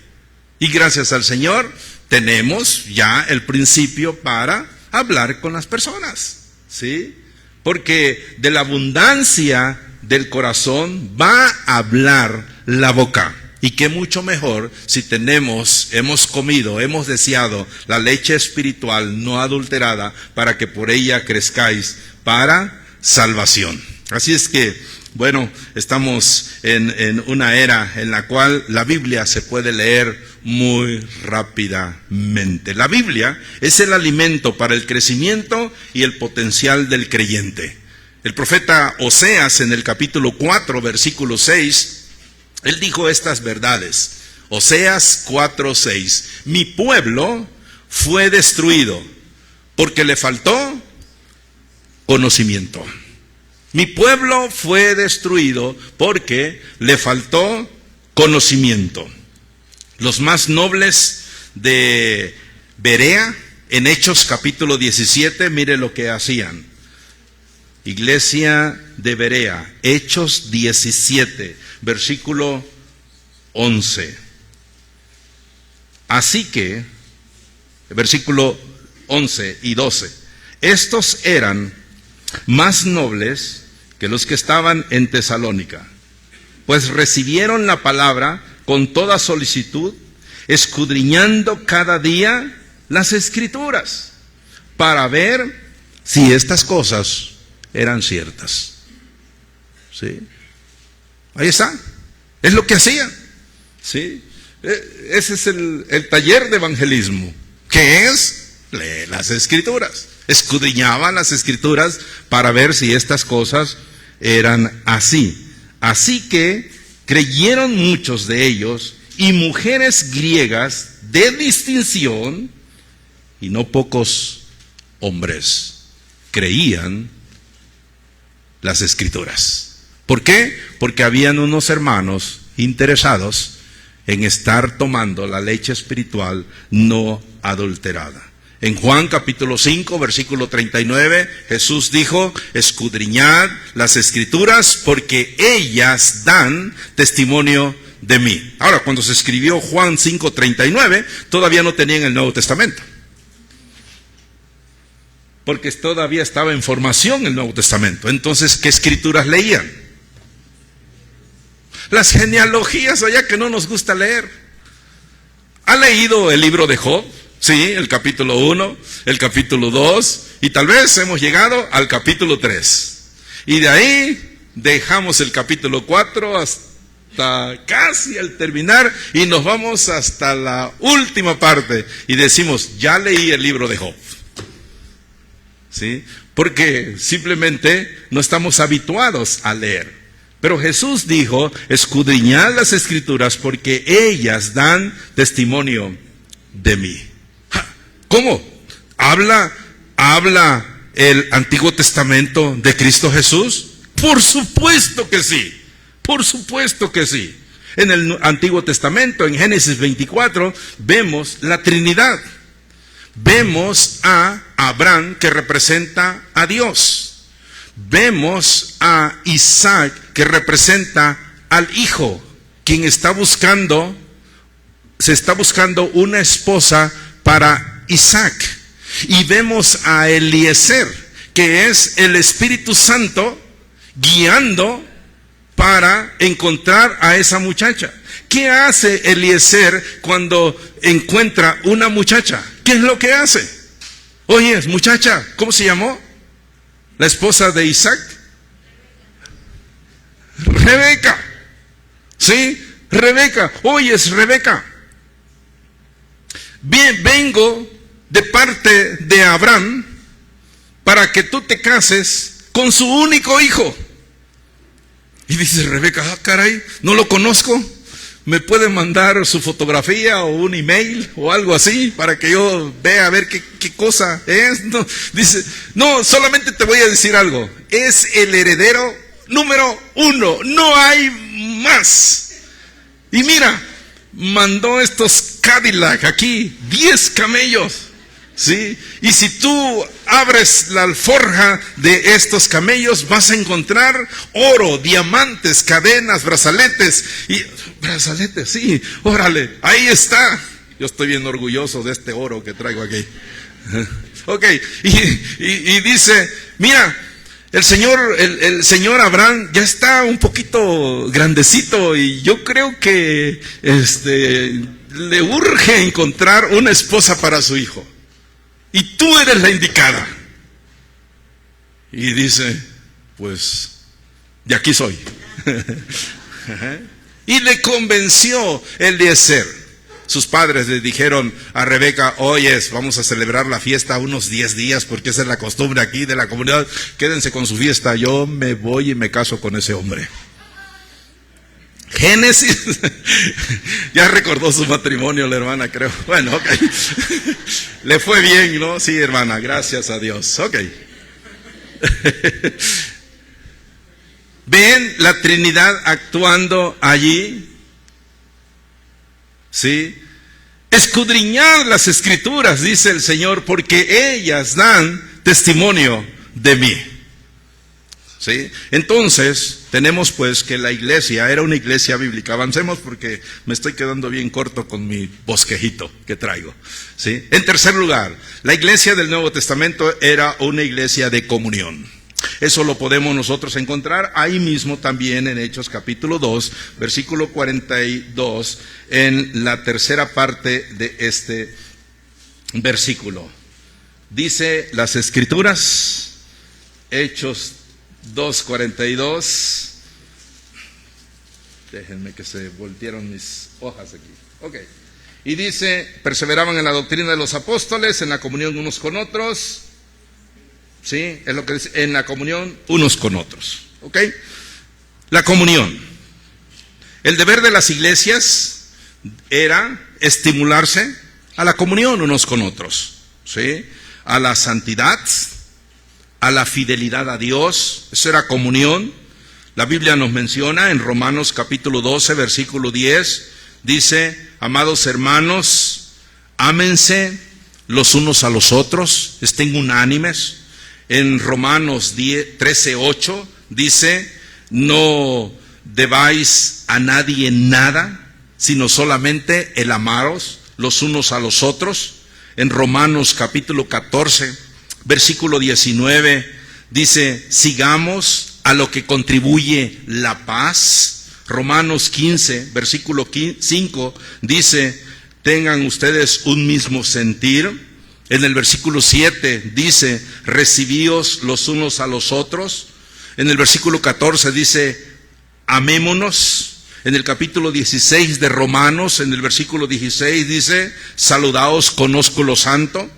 Y gracias al Señor tenemos ya el principio para hablar con las personas, ¿sí? Porque de la abundancia del corazón va a hablar la boca. Y qué mucho mejor si hemos comido, hemos deseado la leche espiritual no adulterada, para que por ella crezcáis para salvación. Así es que Bueno, estamos en una era en la cual la Biblia se puede leer muy rápidamente. La Biblia es el alimento para el crecimiento y el potencial del creyente. El profeta Oseas, en el capítulo 4, versículo 6, él dijo estas verdades. Oseas 4:6. Mi pueblo fue destruido porque le faltó conocimiento. Mi pueblo fue destruido porque le faltó conocimiento. Los más nobles de Berea, en Hechos capítulo 17, mire lo que hacían. Iglesia de Berea, Hechos 17, versículo 11. Así que, versículo 11 y 12, estos eran más nobles que los que estaban en Tesalónica, pues recibieron la palabra con toda solicitud, escudriñando cada día las Escrituras, para ver si estas cosas eran ciertas. ¿Sí? Ahí está, es lo que hacían. ¿Sí? Ese es el taller de evangelismo, que es leer las Escrituras. Escudriñaban las Escrituras para ver si estas cosas eran así. Así que creyeron muchos de ellos, y mujeres griegas de distinción, y no pocos hombres creían las Escrituras. ¿Por qué? Porque habían unos hermanos interesados en estar tomando la leche espiritual no adulterada. En Juan capítulo 5, versículo 39, Jesús dijo: escudriñad las Escrituras porque ellas dan testimonio de mí. Ahora, cuando se escribió Juan 5:39, todavía no tenían el Nuevo Testamento, porque todavía estaba en formación el Nuevo Testamento. Entonces, ¿qué escrituras leían? Las genealogías allá que no nos gusta leer. ¿Ha leído el libro de Job? Sí, el capítulo 1, el capítulo 2, y tal vez hemos llegado al capítulo 3. Y de ahí dejamos el capítulo 4 hasta casi al terminar, y nos vamos hasta la última parte, y decimos, ya leí el libro de Job. ¿Sí? Porque simplemente no estamos habituados a leer. Pero Jesús dijo: escudriñad las Escrituras porque ellas dan testimonio de mí. ¿Cómo? ¿Habla el Antiguo Testamento de Cristo Jesús? Por supuesto que sí. Por supuesto que sí. En el Antiguo Testamento, en Génesis 24, vemos la Trinidad. Vemos a Abraham, que representa a Dios. Vemos a Isaac, que representa al Hijo, quien se está buscando una esposa para Isaac. Y vemos a Eliezer, que es el Espíritu Santo guiando para encontrar a esa muchacha. ¿Qué hace Eliezer cuando encuentra una muchacha? ¿Qué es lo que hace? Oye, muchacha, ¿cómo se llamó? La esposa de Isaac. Rebeca. ¿Sí? Rebeca. Oye, es Rebeca. Bien, vengo de parte de Abraham para que tú te cases con su único hijo. Y dice Rebeca: ah, caray, no lo conozco. ¿Me puede mandar su fotografía o un email o algo así para que yo vea a ver qué cosa es? No, dice: no, solamente te voy a decir algo. Es el heredero número 1. No hay más. Y mira, mandó estos Cadillac aquí, 10 camellos. ¿Sí? Y si tú abres la alforja de estos camellos, vas a encontrar oro, diamantes, cadenas, brazaletes. Y brazaletes, sí, órale, ahí está. Yo estoy bien orgulloso de este oro que traigo aquí. Ok, y dice: mira, el señor Abraham ya está un poquito grandecito, y yo creo que le urge encontrar una esposa para su hijo. Y tú eres la indicada. Y dice: pues de aquí soy. Y le convenció Eliezer. Sus padres le dijeron a Rebeca, oyes, vamos a celebrar la fiesta unos 10 días porque esa es la costumbre aquí de la comunidad, quédense con su fiesta, yo me voy y me caso con ese hombre. Génesis, ya recordó su matrimonio la hermana, creo. Bueno, ok. Le fue bien, ¿no? Sí, hermana, gracias a Dios. Ok. ¿Ven la Trinidad actuando allí? ¿Sí? Escudriñad las Escrituras, dice el Señor, porque ellas dan testimonio de mí. ¿Sí? Entonces, tenemos pues que la iglesia era una iglesia bíblica. Avancemos porque me estoy quedando bien corto con mi bosquejito que traigo. ¿Sí? En tercer lugar, la iglesia del Nuevo Testamento era una iglesia de comunión. Eso lo podemos nosotros encontrar ahí mismo también en Hechos capítulo 2, versículo 42, en la tercera parte de este versículo. Dice las Escrituras, Hechos 2:42. Déjenme que se voltearon mis hojas aquí. Ok. Y dice, perseveraban en la doctrina de los apóstoles, en la comunión unos con otros. ¿Sí? Es lo que dice, en la comunión unos con otros. ¿Ok? La comunión. El deber de las iglesias era estimularse a la comunión unos con otros. ¿Sí? A la santidad, a la fidelidad a Dios. Eso era comunión. La Biblia nos menciona en Romanos capítulo 12, versículo 10. Dice, amados hermanos, ámense los unos a los otros, estén unánimes. En Romanos 13:8 dice, no debáis a nadie nada, sino solamente el amaros los unos a los otros. En Romanos capítulo 14, versículo 19, dice, sigamos a lo que contribuye la paz. Romanos 15, versículo 5, dice, tengan ustedes un mismo sentir. En el versículo 7 dice, recibíos los unos a los otros. En el versículo 14 dice, amémonos. En el capítulo 16 de Romanos, en el versículo 16 dice, saludaos con ósculo santo.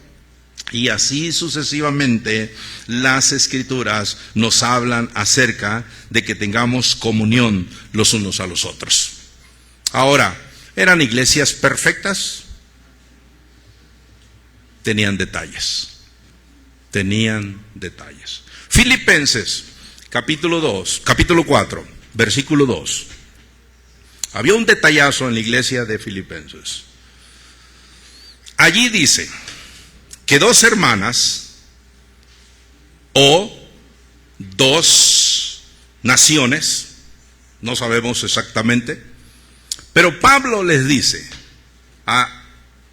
Y así sucesivamente las Escrituras nos hablan acerca de que tengamos comunión los unos a los otros. Ahora, ¿eran iglesias perfectas? Tenían detalles. Filipenses, capítulo 4, versículo 2. Había un detallazo en la iglesia de Filipenses. Allí dice que 2 hermanas o 2 naciones, no sabemos exactamente, pero Pablo les dice a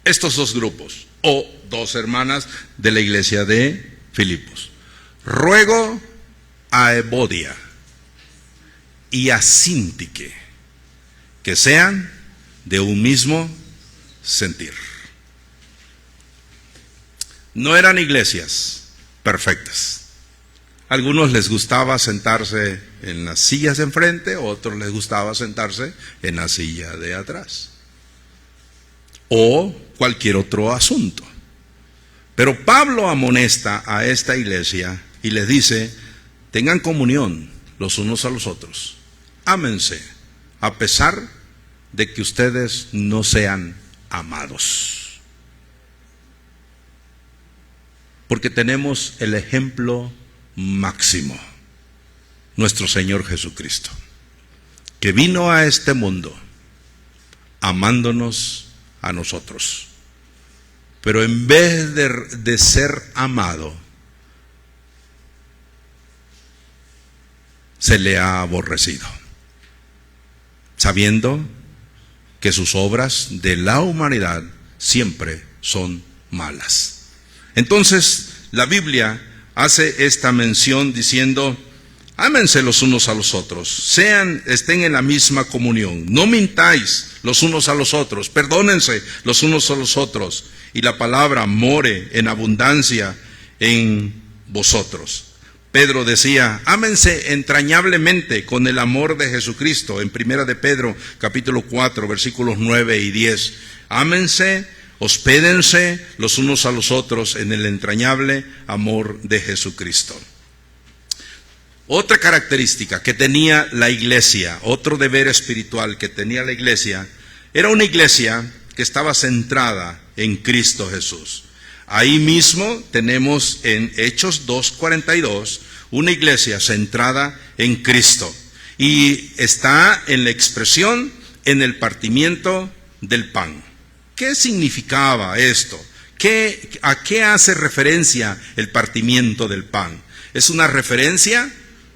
estos 2 grupos, o 2 hermanas de la iglesia de Filipos, ruego a Evodia y a Síntique que sean de un mismo sentir. No eran iglesias perfectas. A algunos les gustaba sentarse en las sillas de enfrente, a otros les gustaba sentarse en la silla de atrás, o cualquier otro asunto. Pero Pablo amonesta a esta iglesia y les dice, tengan comunión los unos a los otros, ámense a pesar de que ustedes no sean amados. Porque tenemos el ejemplo máximo, nuestro Señor Jesucristo, que vino a este mundo amándonos a nosotros. Pero en vez de ser amado, se le ha aborrecido, sabiendo que sus obras de la humanidad siempre son malas. Entonces, la Biblia hace esta mención diciendo, ámense los unos a los otros, estén en la misma comunión, no mintáis los unos a los otros, perdónense los unos a los otros, y la palabra more en abundancia en vosotros. Pedro decía, ámense entrañablemente con el amor de Jesucristo, en Primera de Pedro, capítulo 4, versículos 9 y 10. Ámense, hospédense los unos a los otros en el entrañable amor de Jesucristo. Otra característica que tenía la iglesia, otro deber espiritual que tenía la iglesia, era una iglesia que estaba centrada en Cristo Jesús. Ahí mismo tenemos en Hechos 2:42 una iglesia centrada en Cristo. Y está en la expresión, en el partimiento del pan. ¿Qué significaba esto? ¿A qué hace referencia el partimiento del pan? Es una referencia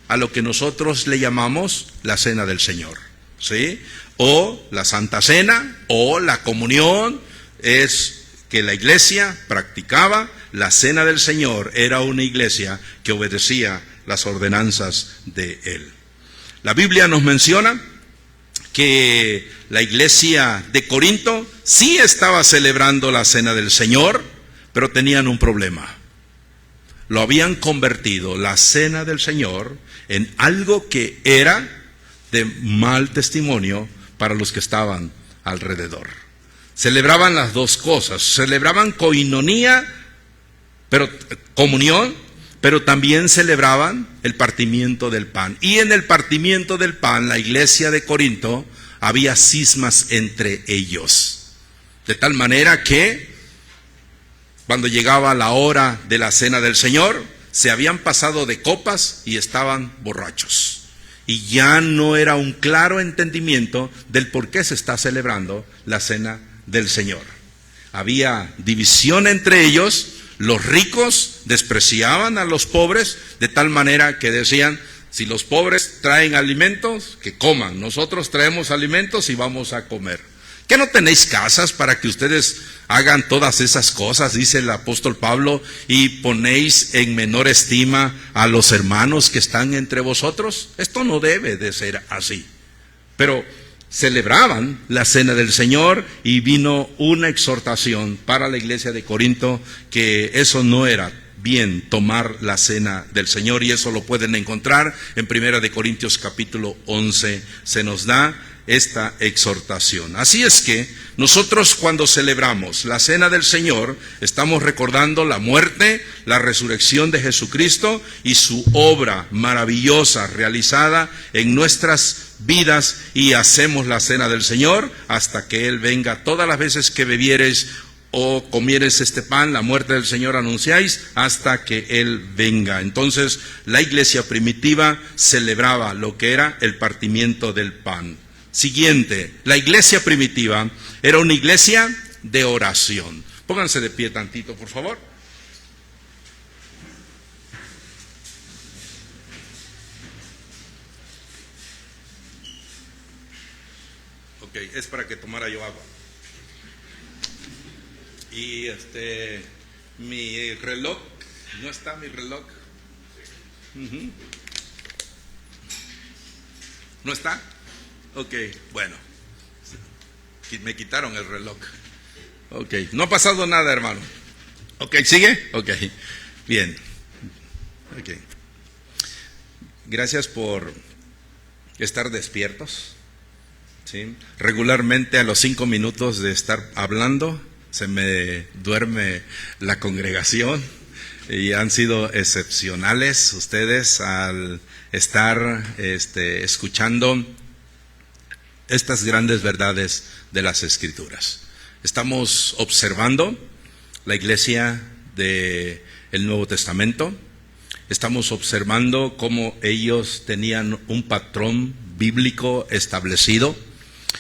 a lo que nosotros le llamamos la cena del Señor, ¿sí? O la Santa Cena, o la comunión. Es que la iglesia practicaba la cena del Señor. Era una iglesia que obedecía las ordenanzas de Él. La Biblia nos menciona que la iglesia de Corinto sí estaba celebrando la cena del Señor, pero tenían un problema. Lo habían convertido, la cena del Señor, en algo que era de mal testimonio para los que estaban alrededor. Celebraban las dos cosas, celebraban koinonía, comunión, pero también celebraban el partimiento del pan. Y en el partimiento del pan, la iglesia de Corinto, había cismas entre ellos. De tal manera que cuando llegaba la hora de la cena del Señor, se habían pasado de copas y estaban borrachos. Y ya no era un claro entendimiento del por qué se está celebrando la cena del Señor. Había división entre ellos. Los ricos despreciaban a los pobres, de tal manera que decían, si los pobres traen alimentos, que coman. Nosotros traemos alimentos y vamos a comer. ¿Qué no tenéis casas para que ustedes hagan todas esas cosas? Dice el apóstol Pablo, y ponéis en menor estima a los hermanos que están entre vosotros. Esto no debe de ser así. Pero celebraban la cena del Señor y vino una exhortación para la iglesia de Corinto que eso no era bien, tomar la cena del Señor, y eso lo pueden encontrar en 1 Corintios capítulo 11, se nos da esta exhortación. Así es que nosotros cuando celebramos la cena del Señor, estamos recordando la muerte, la resurrección de Jesucristo y su obra maravillosa realizada en nuestras vidas, y hacemos la cena del Señor hasta que Él venga. Todas las veces que bebieres o comieres este pan, la muerte del Señor anunciáis hasta que Él venga. Entonces, la iglesia primitiva celebraba lo que era el partimiento del pan. Siguiente, la iglesia primitiva era una iglesia de oración. Pónganse de pie tantito, por favor. Ok, es para que tomara yo agua. Y mi reloj, ¿no está mi reloj? ¿No está? Ok, bueno, me quitaron el reloj. Ok, no ha pasado nada, hermano. Ok, ¿sigue? Ok, bien. Ok. Gracias por estar despiertos. ¿Sí? Regularmente a los 5 minutos de estar hablando, se me duerme la congregación, y han sido excepcionales ustedes al estar escuchando estas grandes verdades de las Escrituras. Estamos observando la iglesia del Nuevo Testamento. Estamos observando cómo ellos tenían un patrón bíblico establecido,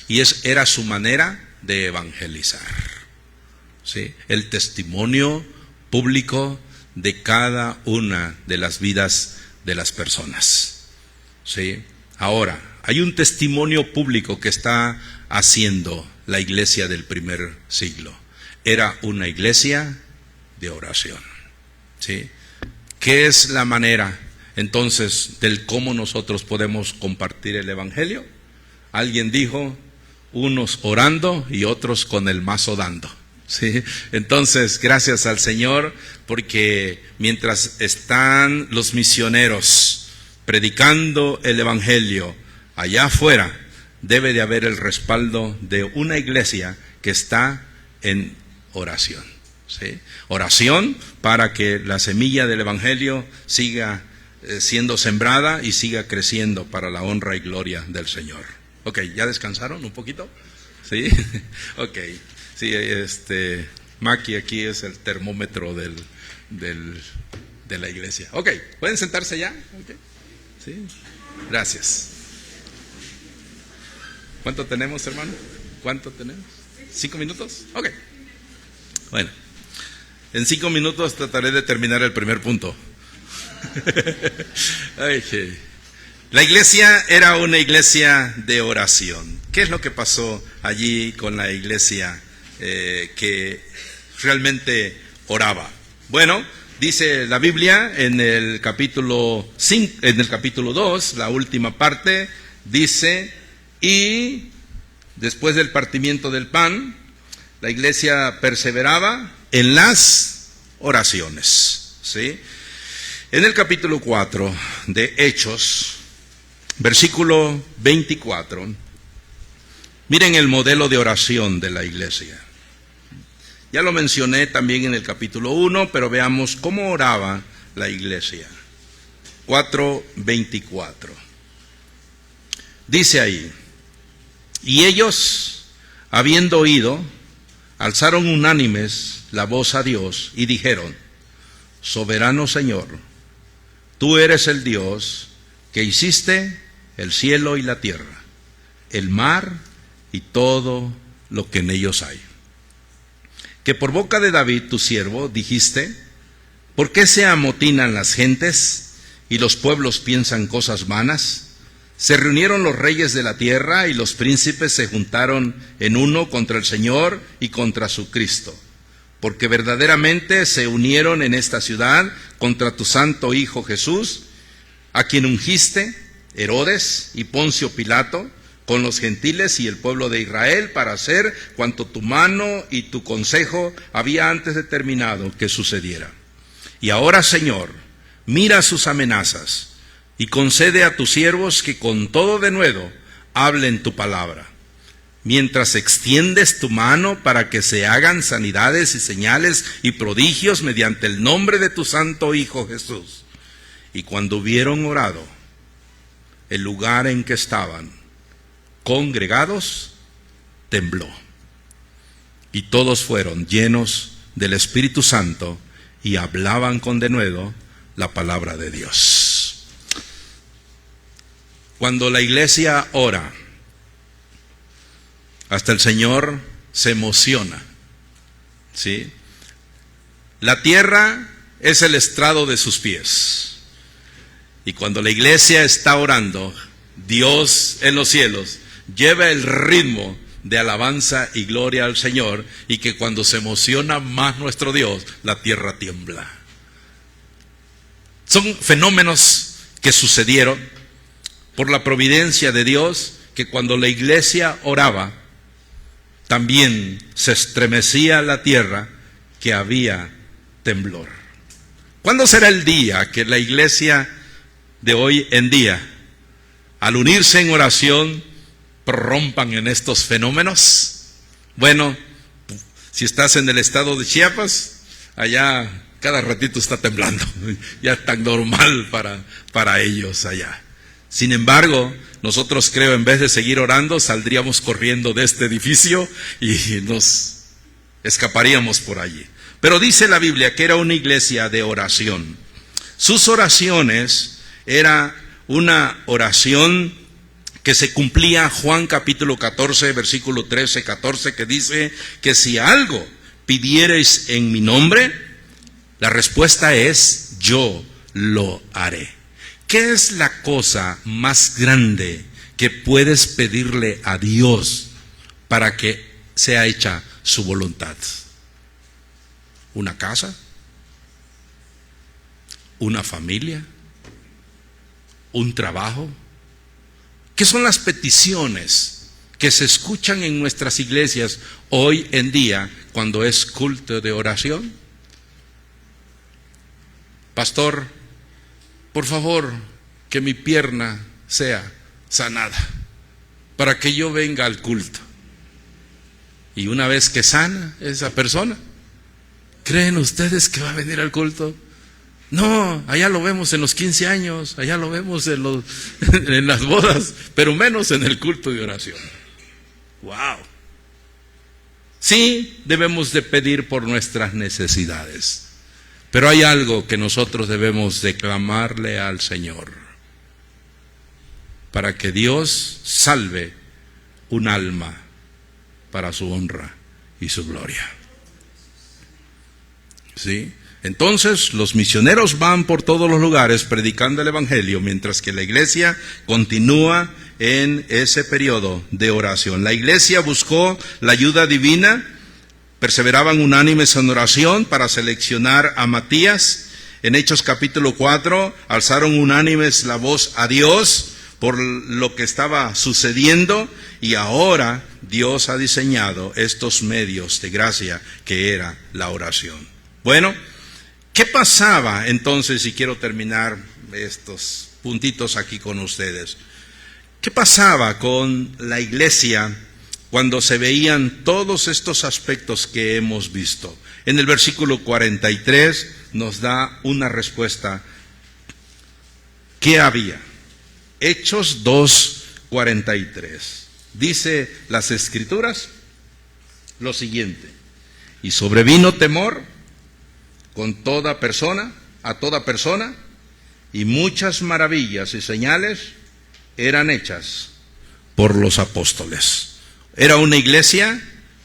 y era su manera de evangelizar. ¿Sí? El testimonio público de cada una de las vidas de las personas. ¿Sí? Ahora, hay un testimonio público que está haciendo la iglesia del primer siglo. Era una iglesia de oración. ¿Sí? ¿Qué es la manera entonces del cómo nosotros podemos compartir el evangelio? Alguien dijo, unos orando y otros con el mazo dando. ¿sí? Entonces, gracias al Señor, porque mientras están los misioneros predicando el Evangelio allá afuera, debe de haber el respaldo de una iglesia que está en oración, ¿sí? Oración para que la semilla del Evangelio siga siendo sembrada y siga creciendo para la honra y gloria del Señor. Ok, ¿ya descansaron un poquito? ¿Sí? Ok. Sí, Maki aquí es el termómetro de la iglesia. Ok, ¿pueden sentarse ya? Okay. Sí, gracias. ¿Cuánto tenemos, hermano? ¿Cuánto tenemos? ¿5 minutos? Ok. Bueno, en 5 minutos trataré de terminar el primer punto. La iglesia era una iglesia de oración. ¿Qué es lo que pasó allí con la iglesia que realmente oraba? Bueno, dice la Biblia en el capítulo 2, la última parte, dice: y después del partimiento del pan, la iglesia perseveraba en las oraciones, ¿sí? En el capítulo 4 de Hechos, versículo 24, miren el modelo de oración de la iglesia. Ya lo mencioné también en el capítulo 1, pero veamos cómo oraba la iglesia. 4:24. Dice ahí: y ellos, habiendo oído, alzaron unánimes la voz a Dios y dijeron: soberano Señor, tú eres el Dios que hiciste el cielo y la tierra, el mar y todo lo que en ellos hay. Que por boca de David tu siervo dijiste: ¿por qué se amotinan las gentes y los pueblos piensan cosas vanas? Se reunieron los reyes de la tierra y los príncipes se juntaron en uno contra el Señor y contra su Cristo, porque verdaderamente se unieron en esta ciudad contra tu santo Hijo Jesús, a quien ungiste, Herodes y Poncio Pilato, con los gentiles y el pueblo de Israel, para hacer cuanto tu mano y tu consejo había antes determinado que sucediera. Y ahora, Señor, mira sus amenazas y concede a tus siervos que con todo denuedo hablen tu palabra, mientras extiendes tu mano para que se hagan sanidades y señales y prodigios mediante el nombre de tu santo Hijo Jesús. Y cuando hubieron orado, el lugar en que estaban congregados tembló, y todos fueron llenos del Espíritu Santo y hablaban con denuedo la palabra de Dios. Cuando la iglesia ora, hasta el Señor se emociona, ¿sí? La tierra es el estrado de sus pies, y cuando la iglesia está orando, Dios en los cielos lleva el ritmo de alabanza y gloria al Señor, y que cuando se emociona más nuestro Dios, la tierra tiembla. Son fenómenos que sucedieron por la providencia de Dios, que cuando la iglesia oraba, también se estremecía la tierra, que había temblor. ¿Cuándo será el día que la iglesia de hoy en día, al unirse en oración, prorrompan en estos fenómenos? Bueno, si estás en el estado de Chiapas, allá cada ratito está temblando, ya es tan normal para ellos allá. Sin embargo, nosotros, creo, en vez de seguir orando, saldríamos corriendo de este edificio y nos escaparíamos por allí. Pero dice la Biblia que era una iglesia de oración. Sus oraciones era una oración que se cumplía, Juan capítulo 14, versículo 13, 14, que dice que si algo pidiereis en mi nombre, la respuesta es: yo lo haré. ¿Qué es la cosa más grande que puedes pedirle a Dios para que sea hecha su voluntad? ¿Una casa? ¿Una familia? ¿Un trabajo? ¿Qué son las peticiones que se escuchan en nuestras iglesias hoy en día cuando es culto de oración? Pastor, por favor, que mi pierna sea sanada para que yo venga al culto. Y una vez que sana esa persona, ¿creen ustedes que va a venir al culto? No, allá lo vemos en los 15 años, allá lo vemos en las bodas, pero menos en el culto de oración. ¡Wow! Sí, debemos de pedir por nuestras necesidades, pero hay algo que nosotros debemos de clamarle al Señor para que Dios salve un alma para su honra y su gloria. ¿Sí? Entonces los misioneros van por todos los lugares predicando el evangelio, mientras que la iglesia continúa en ese periodo de oración. La iglesia buscó la ayuda divina, perseveraban unánimes en oración para seleccionar a Matías. En Hechos capítulo 4 alzaron unánimes la voz a Dios por lo que estaba sucediendo, y ahora Dios ha diseñado estos medios de gracia que era la oración. Bueno, ¿qué pasaba entonces? Y quiero terminar estos puntitos aquí con ustedes. ¿Qué pasaba con la iglesia cuando se veían todos estos aspectos que hemos visto? En el versículo 43 nos da una respuesta. ¿Qué había? Hechos 2:43. Dice las Escrituras lo siguiente: y sobrevino temor con toda persona, a toda persona, y muchas maravillas y señales eran hechas por los apóstoles. Era una iglesia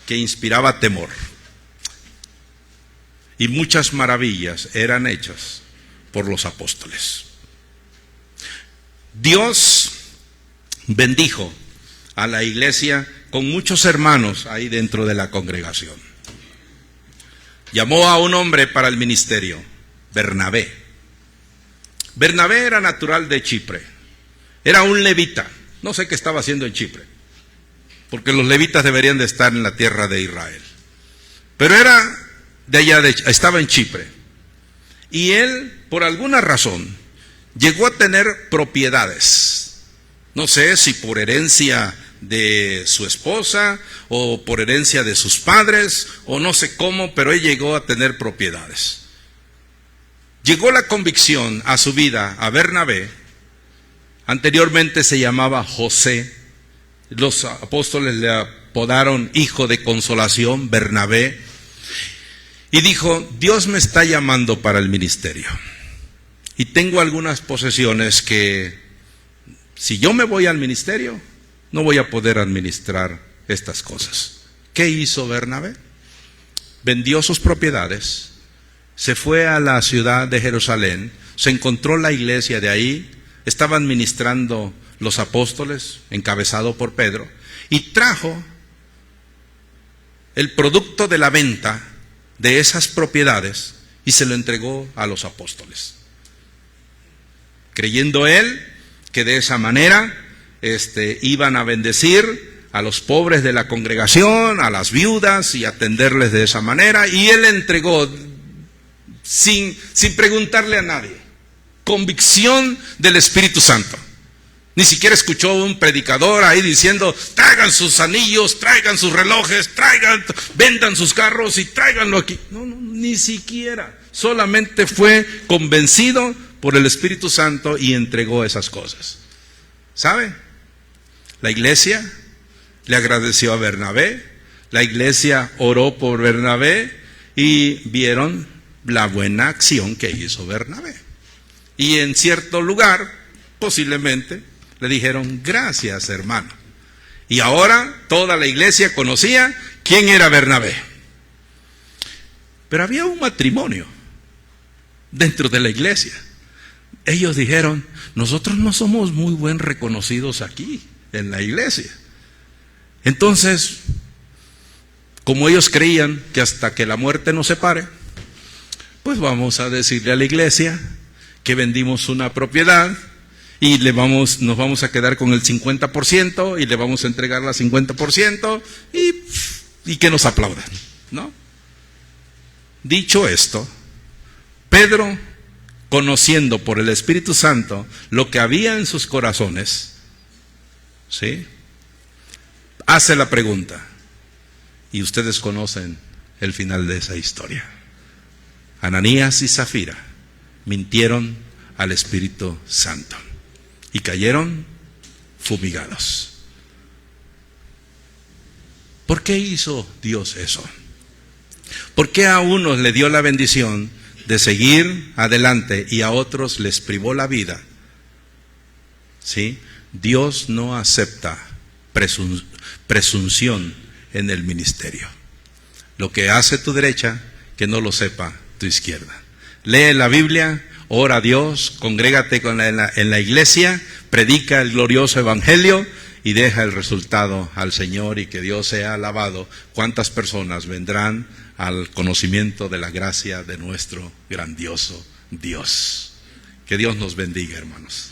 que inspiraba temor, y muchas maravillas eran hechas por los apóstoles. Dios bendijo a la iglesia con muchos hermanos ahí dentro de la congregación. Llamó a un hombre para el ministerio, Bernabé. Bernabé era natural de Chipre, era un levita. No sé qué estaba haciendo en Chipre, porque los levitas deberían de estar en la tierra de Israel, pero era de allá, estaba en Chipre. Y él, por alguna razón, llegó a tener propiedades. No sé si por herencia de su esposa o por herencia de sus padres, o no sé cómo, pero él llegó a tener propiedades. Llegó la convicción a su vida, a Bernabé. Anteriormente se llamaba José. Los apóstoles le apodaron hijo de consolación, Bernabé. Y dijo: Dios me está llamando para el ministerio. Y tengo algunas posesiones que, si yo me voy al ministerio, no voy a poder administrar estas cosas. ¿Qué hizo Bernabé? Vendió sus propiedades, se fue a la ciudad de Jerusalén, se encontró la iglesia de ahí, estaban ministrando los apóstoles, encabezado por Pedro, y trajo el producto de la venta de esas propiedades y se lo entregó a los apóstoles, creyendo él que de esa manera iban a bendecir a los pobres de la congregación, a las viudas, y atenderles de esa manera. Y él entregó sin preguntarle a nadie, convicción del Espíritu Santo. Ni siquiera escuchó un predicador ahí diciendo: traigan sus anillos, traigan sus relojes, vendan sus carros y tráiganlo aquí. No, ni siquiera. Solamente fue convencido por el Espíritu Santo y entregó esas cosas. ¿Sabe? La iglesia le agradeció a Bernabé, la iglesia oró por Bernabé y vieron la buena acción que hizo Bernabé. Y en cierto lugar, posiblemente, le dijeron: gracias, hermano. Y ahora toda la iglesia conocía quién era Bernabé. Pero había un matrimonio dentro de la iglesia. Ellos dijeron: nosotros no somos muy buen reconocidos aquí en la iglesia. Entonces, como ellos creían que hasta que la muerte nos separe, pues vamos a decirle a la iglesia que vendimos una propiedad y nos vamos a quedar con el 50% y le vamos a entregar la 50% y que nos aplaudan, ¿no? Dicho esto, Pedro, conociendo por el Espíritu Santo lo que había en sus corazones, ¿sí?, hace la pregunta, y ustedes conocen el final de esa historia. Ananías y Zafira mintieron al Espíritu Santo y cayeron fumigados. ¿Por qué hizo Dios eso? ¿Por qué a unos le dio la bendición de seguir adelante y a otros les privó la vida? ¿Sí? Dios no acepta presunción en el ministerio. Lo que hace tu derecha, que no lo sepa tu izquierda. Lee la Biblia, ora a Dios, congrégate en la iglesia, predica el glorioso evangelio y deja el resultado al Señor, y que Dios sea alabado. ¿Cuántas personas vendrán al conocimiento de la gracia de nuestro grandioso Dios? Que Dios nos bendiga, hermanos.